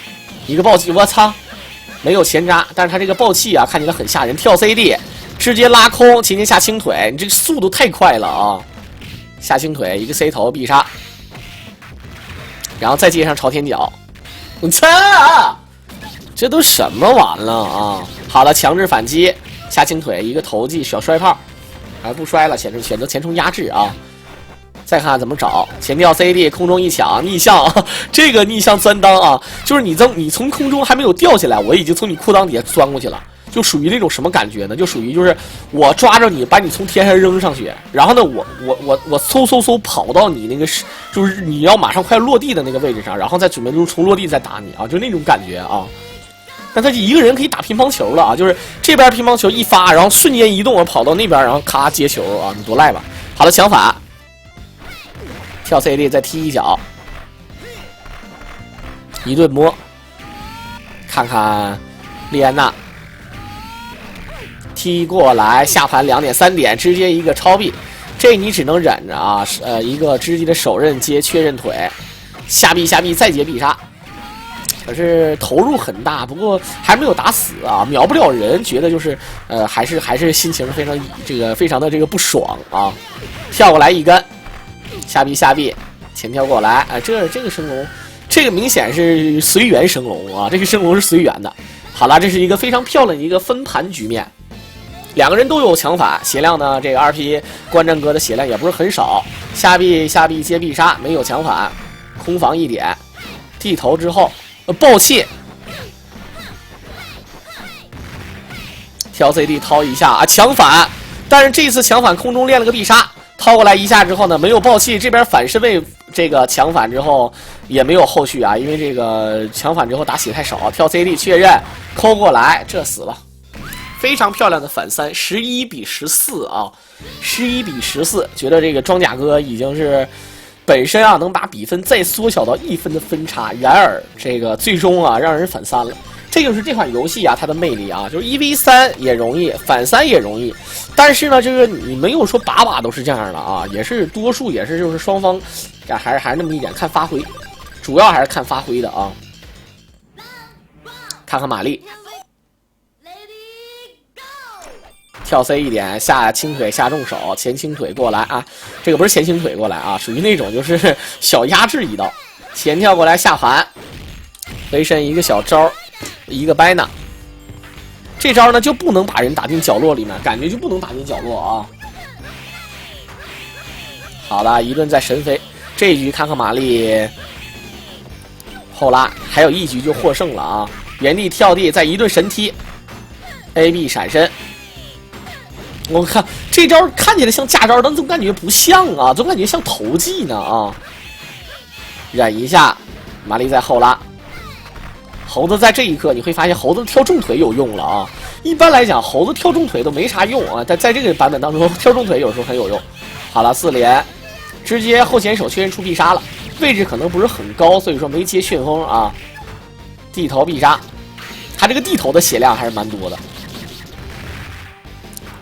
一个暴气，我操，没有前扎，但是他这个暴气啊，看起来很吓人，跳 CD， 直接拉空，前下轻腿，你这个速度太快了啊！下轻腿，一个 C 头必杀，然后再接上朝天脚，我操，这都什么玩意了啊？好了，强制反击，下轻腿，一个投技小摔炮。还不摔了，选择前冲压制啊！再看看怎么找，前跳 CD 空中一抢逆向，这个逆向钻裆啊，就是你从空中还没有掉下来，我已经从你裤裆底下钻过去了，就属于那种什么感觉呢？就属于就是我抓着你，把你从天上扔上去，然后呢，我嗖跑到你那个就是你要马上快落地的那个位置上，然后再准备就是从落地再打你啊，就那种感觉啊。但他一个人可以打乒乓球了啊！就是这边乒乓球一发，然后瞬间移动，跑到那边，然后咔接球啊！你多赖吧！好了，抢反，跳 CD 再踢一脚，一顿摸，看看莉安娜踢过来，下盘2点3点，直接一个超臂，这你只能忍着啊！一个直接的手刃接确认腿，下臂再接必杀。可是投入很大，不过还没有打死啊，秒不了人，觉得就是还是心情非常非常的不爽啊。跳过来一根，下臂前跳过来啊，这个升龙，这个明显是随缘升龙啊，这个升龙是随缘的。好了，这是一个非常漂亮的一个分盘局面，两个人都有强反，血量呢，这个2P 关战哥的血量也不是很少，下臂接必杀，没有强反，空防一点，地头之后。爆气，跳 CD 掏一下啊，强反，但是这次强反空中练了个必杀，掏过来一下之后呢，没有爆气，这边反身位强反之后也没有后续啊，因为这个强反之后打血太少，跳 CD 确认，抠过来，这死了，非常漂亮的反3，11比14啊，11比14，觉得这个装甲哥已经是。本身啊能把比分再缩小到1分的分差，然而这个最终啊让人反3了，这就是这款游戏啊它的魅力啊，就是1v3也容易，反3也容易，但是呢这个你没有说把都是这样的啊，也是多数也是就是双方，还是那么一点看发挥，主要还是看发挥的啊。看看玛丽。跳 C 一点，下轻腿下重手，前轻腿过来啊，这个不是前轻腿过来啊，属于那种就是小压制一刀，前跳过来下盘，回身一个小招，一个掰呢，这招呢就不能把人打进角落里面，感觉就不能打进角落啊。好的，一顿再神飞，这一局看看玛丽后拉，还有一局就获胜了啊！原地跳地，再一顿神踢 ，AB 闪身。我看这招看起来像架招，但总感觉不像啊，总感觉像投技呢啊！忍一下，玛丽在后拉。猴子在这一刻你会发现猴子跳重腿有用了啊！一般来讲，猴子跳重腿都没啥用啊，但在这个版本当中，跳重腿有时候很有用。好了，4连，直接后前手确认出必杀了，位置可能不是很高，所以说没接旋风啊。地头必杀，他这个地头的血量还是蛮多的。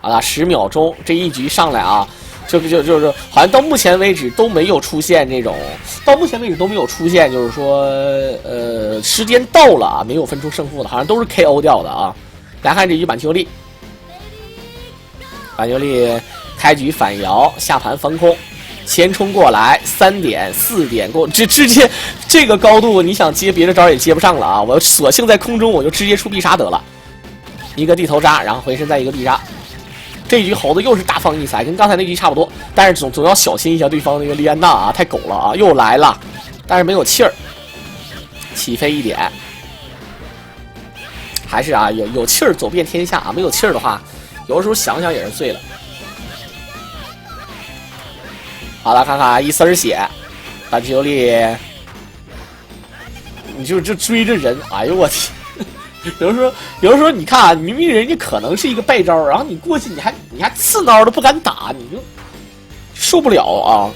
好了，10秒钟，这一局上来啊，就是好像到目前为止都没有出现这种，就是说时间到了啊，没有分出胜负的，好像都是 KO 掉的啊。来看这局板球力，开局反摇，下盘翻空，前冲过来3点4点过，直接这个高度，你想接别的招也接不上了啊！我索性在空中我就直接出必杀得了，一个地头扎，然后回身再一个必杀。这一局猴子又是大放异彩，跟刚才那局差不多，但是总要小心一下对方那个莉安娜啊，太狗了啊，又来了，但是没有气儿，起飞一点，还是啊有气儿走遍天下啊，没有气儿的话，有的时候想想也是醉了。好了，看看一丝血，板球力，你就追着人，哎呦我天！有的时候你看啊，明明人家可能是一个败招，然后你过去你还刺挠都不敢打，你就受不了啊！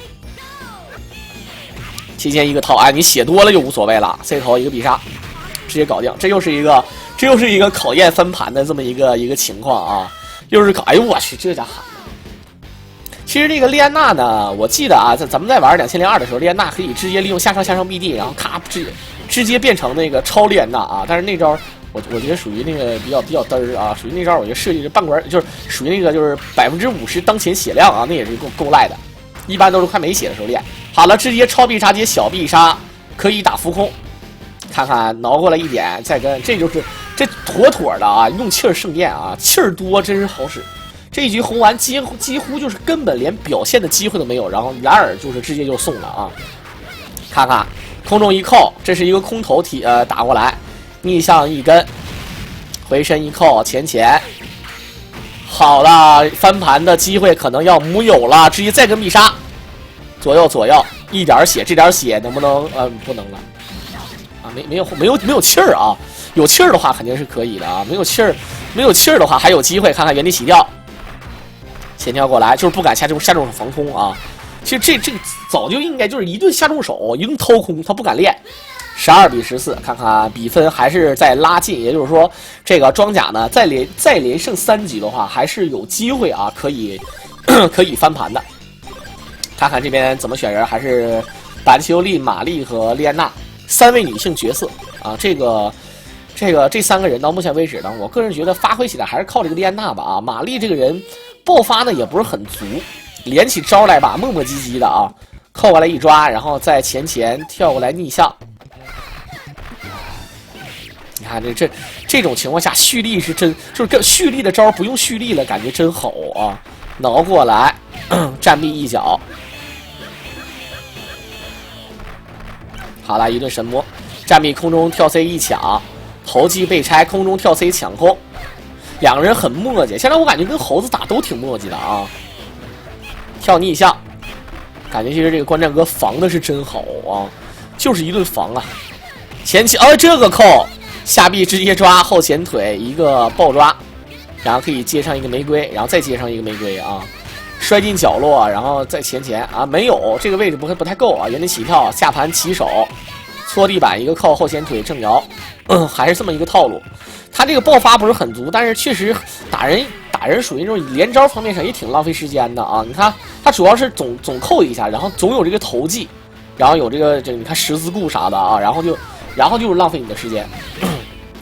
提前一个套，哎，你血多了就无所谓了 ，C 头一个必杀，直接搞定。这又是一个考验翻盘的这么一个情况啊！又是哎呦我去，这家喊的。其实这个莉安娜呢，我记得啊，咱们在玩2002的时候，莉安娜可以直接利用向上 BD， 然后咔直接变成那个超莉安娜啊！但是那招。我觉得属于那个比较嘚儿啊，属于那招，我觉得设计的半关就是属于那个就是50%当前血量啊，那也是够赖的，一般都是快没血的时候练。好了，直接超必杀接小必杀，可以打浮空，看看挠过来一点再跟，这妥的啊，用气儿盛宴啊，气儿多真是好使。这一局红丸几乎就是根本连表现的机会都没有，然而就是直接就送了啊，看看空中一扣，这是一个空投打过来。逆向一根，回身一扣，前，好了，翻盘的机会可能要木有了，直接再跟必杀，左右，一点血，这点血能不能？不能了，啊，没有气儿啊，有气儿的话肯定是可以的啊，没有气儿的话还有机会，看看原地起跳，前跳过来，就是不敢下重手防空啊，其实这个早就应该就是一顿下重手，一顿掏空，他不敢练。12比14，看看比分还是在拉近，也就是说，这个装甲呢，再连胜3局的话，还是有机会啊，可以翻盘的。看看这边怎么选人，还是板球利、玛丽和莉安娜。3位女性角色啊，这3个人到目前为止呢，我个人觉得发挥起来还是靠这个莉安娜吧啊。玛丽这个人爆发呢也不是很足，连起招来吧，磨磨唧唧的啊，扣过来一抓，然后在前跳过来逆向。你看这种情况下，蓄力是真，就是跟蓄力的招不用蓄力了，感觉真好啊！挠过来，站壁一脚，好了，一顿神魔，站壁空中跳 C 一抢，投技被拆，空中跳 C 抢空，两个人很磨叽。现在我感觉跟猴子打都挺磨叽的啊！跳逆向，感觉其实这个观战哥防的是真好啊，就是一顿防啊！前期这个扣。下臂直接抓后前腿一个爆抓，然后可以接上一个玫瑰，然后再接上一个玫瑰啊，摔进角落，然后再前啊，没有这个位置不太够啊，原地起跳下盘起手，搓地板一个靠后前腿正摇，还是这么一个套路。他这个爆发不是很足，但是确实打人属于那种连招方面上也挺浪费时间的啊。你看他主要是总扣一下，然后总有这个投技，然后有这个你看十字固啥的啊，然后就是浪费你的时间。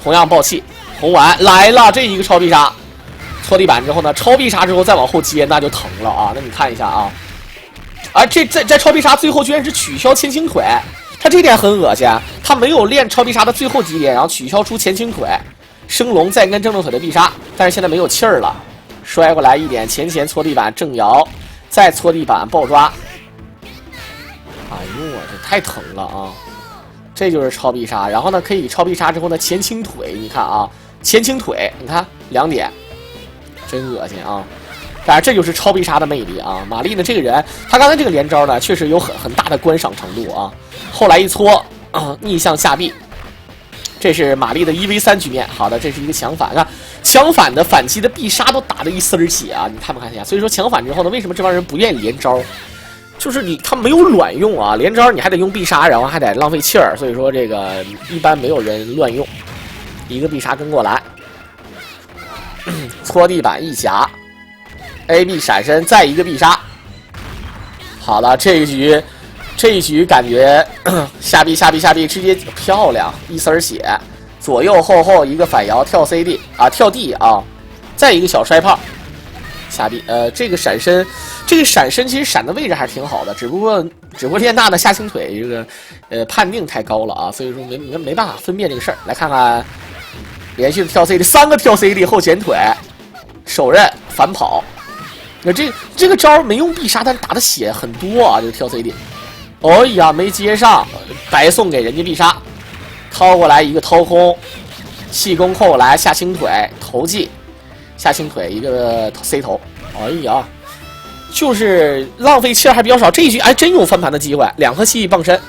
同样爆气，红丸来了，这一个超必杀，搓地板之后呢，超必杀之后再往后接那就疼了啊！那你看一下啊，这在超必杀最后居然是取消前倾腿，他这点很恶心，他没有练超必杀的最后几点，然后取消出前倾腿，升龙再跟正正腿的必杀，但是现在没有气儿了，摔过来一点前搓地板正摇，再搓地板爆抓，哎呦我这太疼了啊！这就是超必杀，然后呢，可以超必杀之后呢，前倾腿，你看啊，前倾腿，你看2点，真恶心啊！当然，这就是超必杀的魅力啊！玛丽呢，这个人，他刚才这个连招呢，确实有很大的观赏程度啊。后来一搓，逆向下臂，这是玛丽的1v3局面。好的，这是一个强反，看强反的反击的必杀都打了一丝血啊！你看不看一下？所以说强反之后呢，为什么这帮人不愿意连招？就是他没有卵用啊，连招你还得用必杀，然后还得浪费气儿，所以说这个一般没有人乱用。一个必杀跟过来，搓地板一夹 ，AB 闪身，再一个必杀。好了，这一局感觉下臂直接漂亮，一丝血，左右后一个反摇跳 CD 啊，跳 D 啊，再一个小摔炮。下臂这个闪身其实闪的位置还是挺好的，只不过莉安娜的下倾腿这个判定太高了啊，所以说没办法分辨这个事儿。来看看连续的跳 CD， 3个跳 CD 后前腿，手刃反跑。那这个招没用必杀，但是打的血很多啊，这个跳 CD。哎呀，没接上，白送给人家必杀，掏过来一个掏空，气功扣过来下倾腿投技。下倾腿一个 C 头，哎呀，就是浪费气儿还比较少。这一局真有翻盘的机会，2颗气傍身，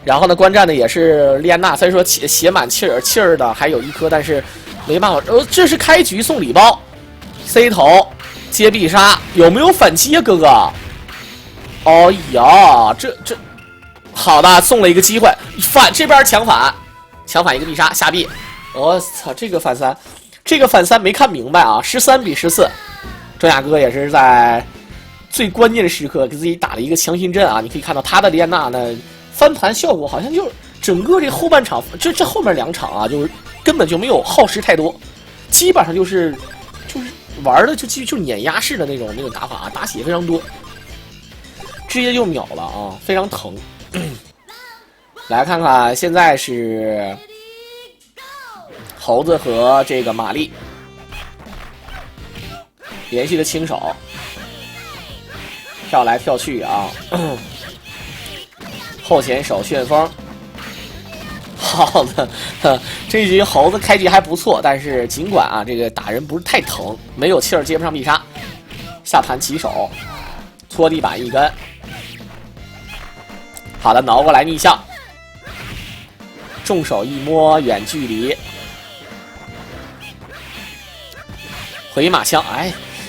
然后呢，观战的也是莉安娜，虽然说血满气儿的还有1颗，但是没办法。这是开局送礼包 ，C 头接必杀，有没有反击啊，哥哥？哎呀，这好的，送了一个机会，这边强反一个必杀下臂，我操，这个反3。这个反3没看明白啊，13比14，庄雅哥也是在最关键的时刻给自己打了一个强心针啊！你可以看到他的莉安娜呢翻盘效果好像就整个这后半场，这后面2场啊，就是根本就没有耗时太多，基本上就是玩的就碾压式的那种打法啊，打血非常多，直接就秒了啊，非常疼。来看看现在是。猴子和这个玛丽连续的清手，跳来跳去啊，后前手旋风，好的，这一局猴子开局还不错，但是尽管啊这个打人不是太疼，没有气儿接不上必杀，下盘起手，搓地板一根，好的，挠过来逆向，重手一摸远距离。回马枪，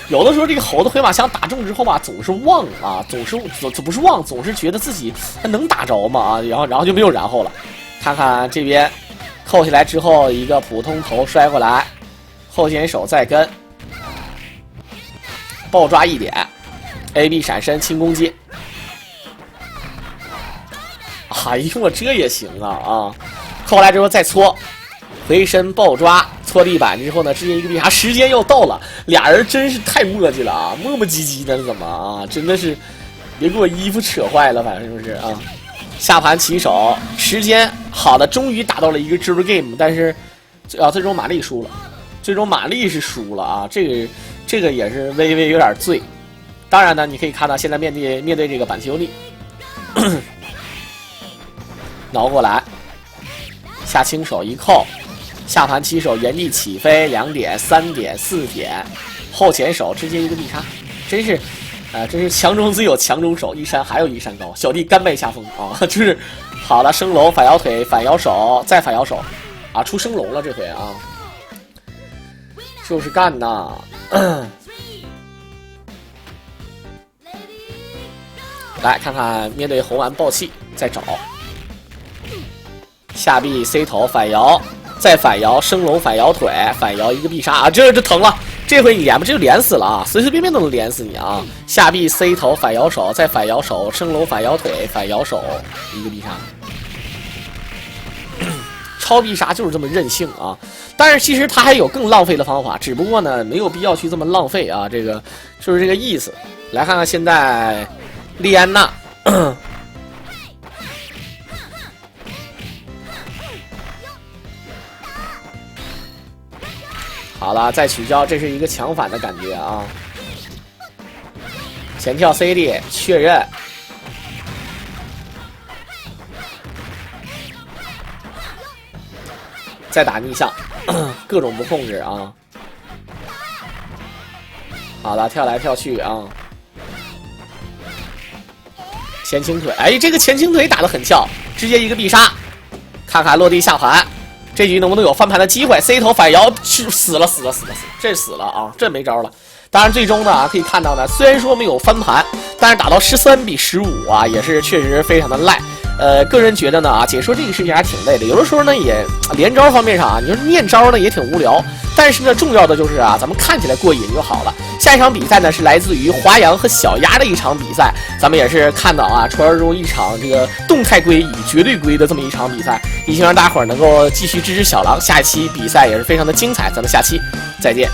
有的时候这个猴子回马枪打中之后吧，总是忘啊，总不是忘，总是觉得自己能打着嘛啊，然后就没有然后了。看看这边扣下来之后，一个普通头摔过来，后前手再跟爆抓1点 ，AB 闪身轻攻击。哎呦我这也行啊！扣过来之后再搓，回身抱抓，搓地板之后呢，直接一个必杀，时间又到了，俩人真是太磨叽了啊，磨磨唧唧的怎么啊？真的是别给我衣服扯坏了，反正就是啊。下盘起手，时间好的，终于打到了一个 Zero Game， 但是最终玛丽输了，最终玛丽是输了啊，这个也是微微有点醉。当然呢，你可以看到现在面对这个板丘利，挠过来，下轻手一扣，下盘起手原地起飞2点、3点、4点，后前手直接一个必杀，真是。真是强中自有强中手，一山还有一山高，小弟甘拜下风啊！就是好了，升龙反摇腿，反摇手，再反摇手，啊，出升龙了这回啊，就是干呐！来看看面对红丸爆气，再找下臂 C 头反摇，再反摇升龙反摇腿，反摇一个必杀啊！这疼了。这回你连吧，这就连死了啊！随随便便都能连死你啊！下臂 C 头反摇手，再反摇手，升龙反摇腿，反摇手，一个必杀。超必杀就是这么任性啊！但是其实他还有更浪费的方法，只不过呢没有必要去这么浪费啊！这个就是这个意思。来看看现在莉安娜。好了，再取交，这是一个强反的感觉啊！前跳 CD 确认，再打逆向，各种不控制啊！好了，跳来跳去啊！前倾腿，哎，这个前倾腿打得很翘，直接一个必杀，看看落地下盘。这局能不能有翻盘的机会 ？C 头反摇是死了，这死了啊！这没招了。当然，最终呢可以看到呢，虽然说没有翻盘，但是打到13比15啊，也是确实非常的赖。个人觉得呢啊，解说这个事情还挺累的。有的时候呢也连招方面上啊，你说念招呢也挺无聊。但是呢，重要的就是啊，咱们看起来过瘾就好了。下一场比赛呢是来自于华阳和小鸭的一场比赛，咱们也是看到啊，传说中一场这个动态归以绝对归的这么一场比赛，也希望大伙儿能够继续支持小狼。下一期比赛也是非常的精彩，咱们下期再见。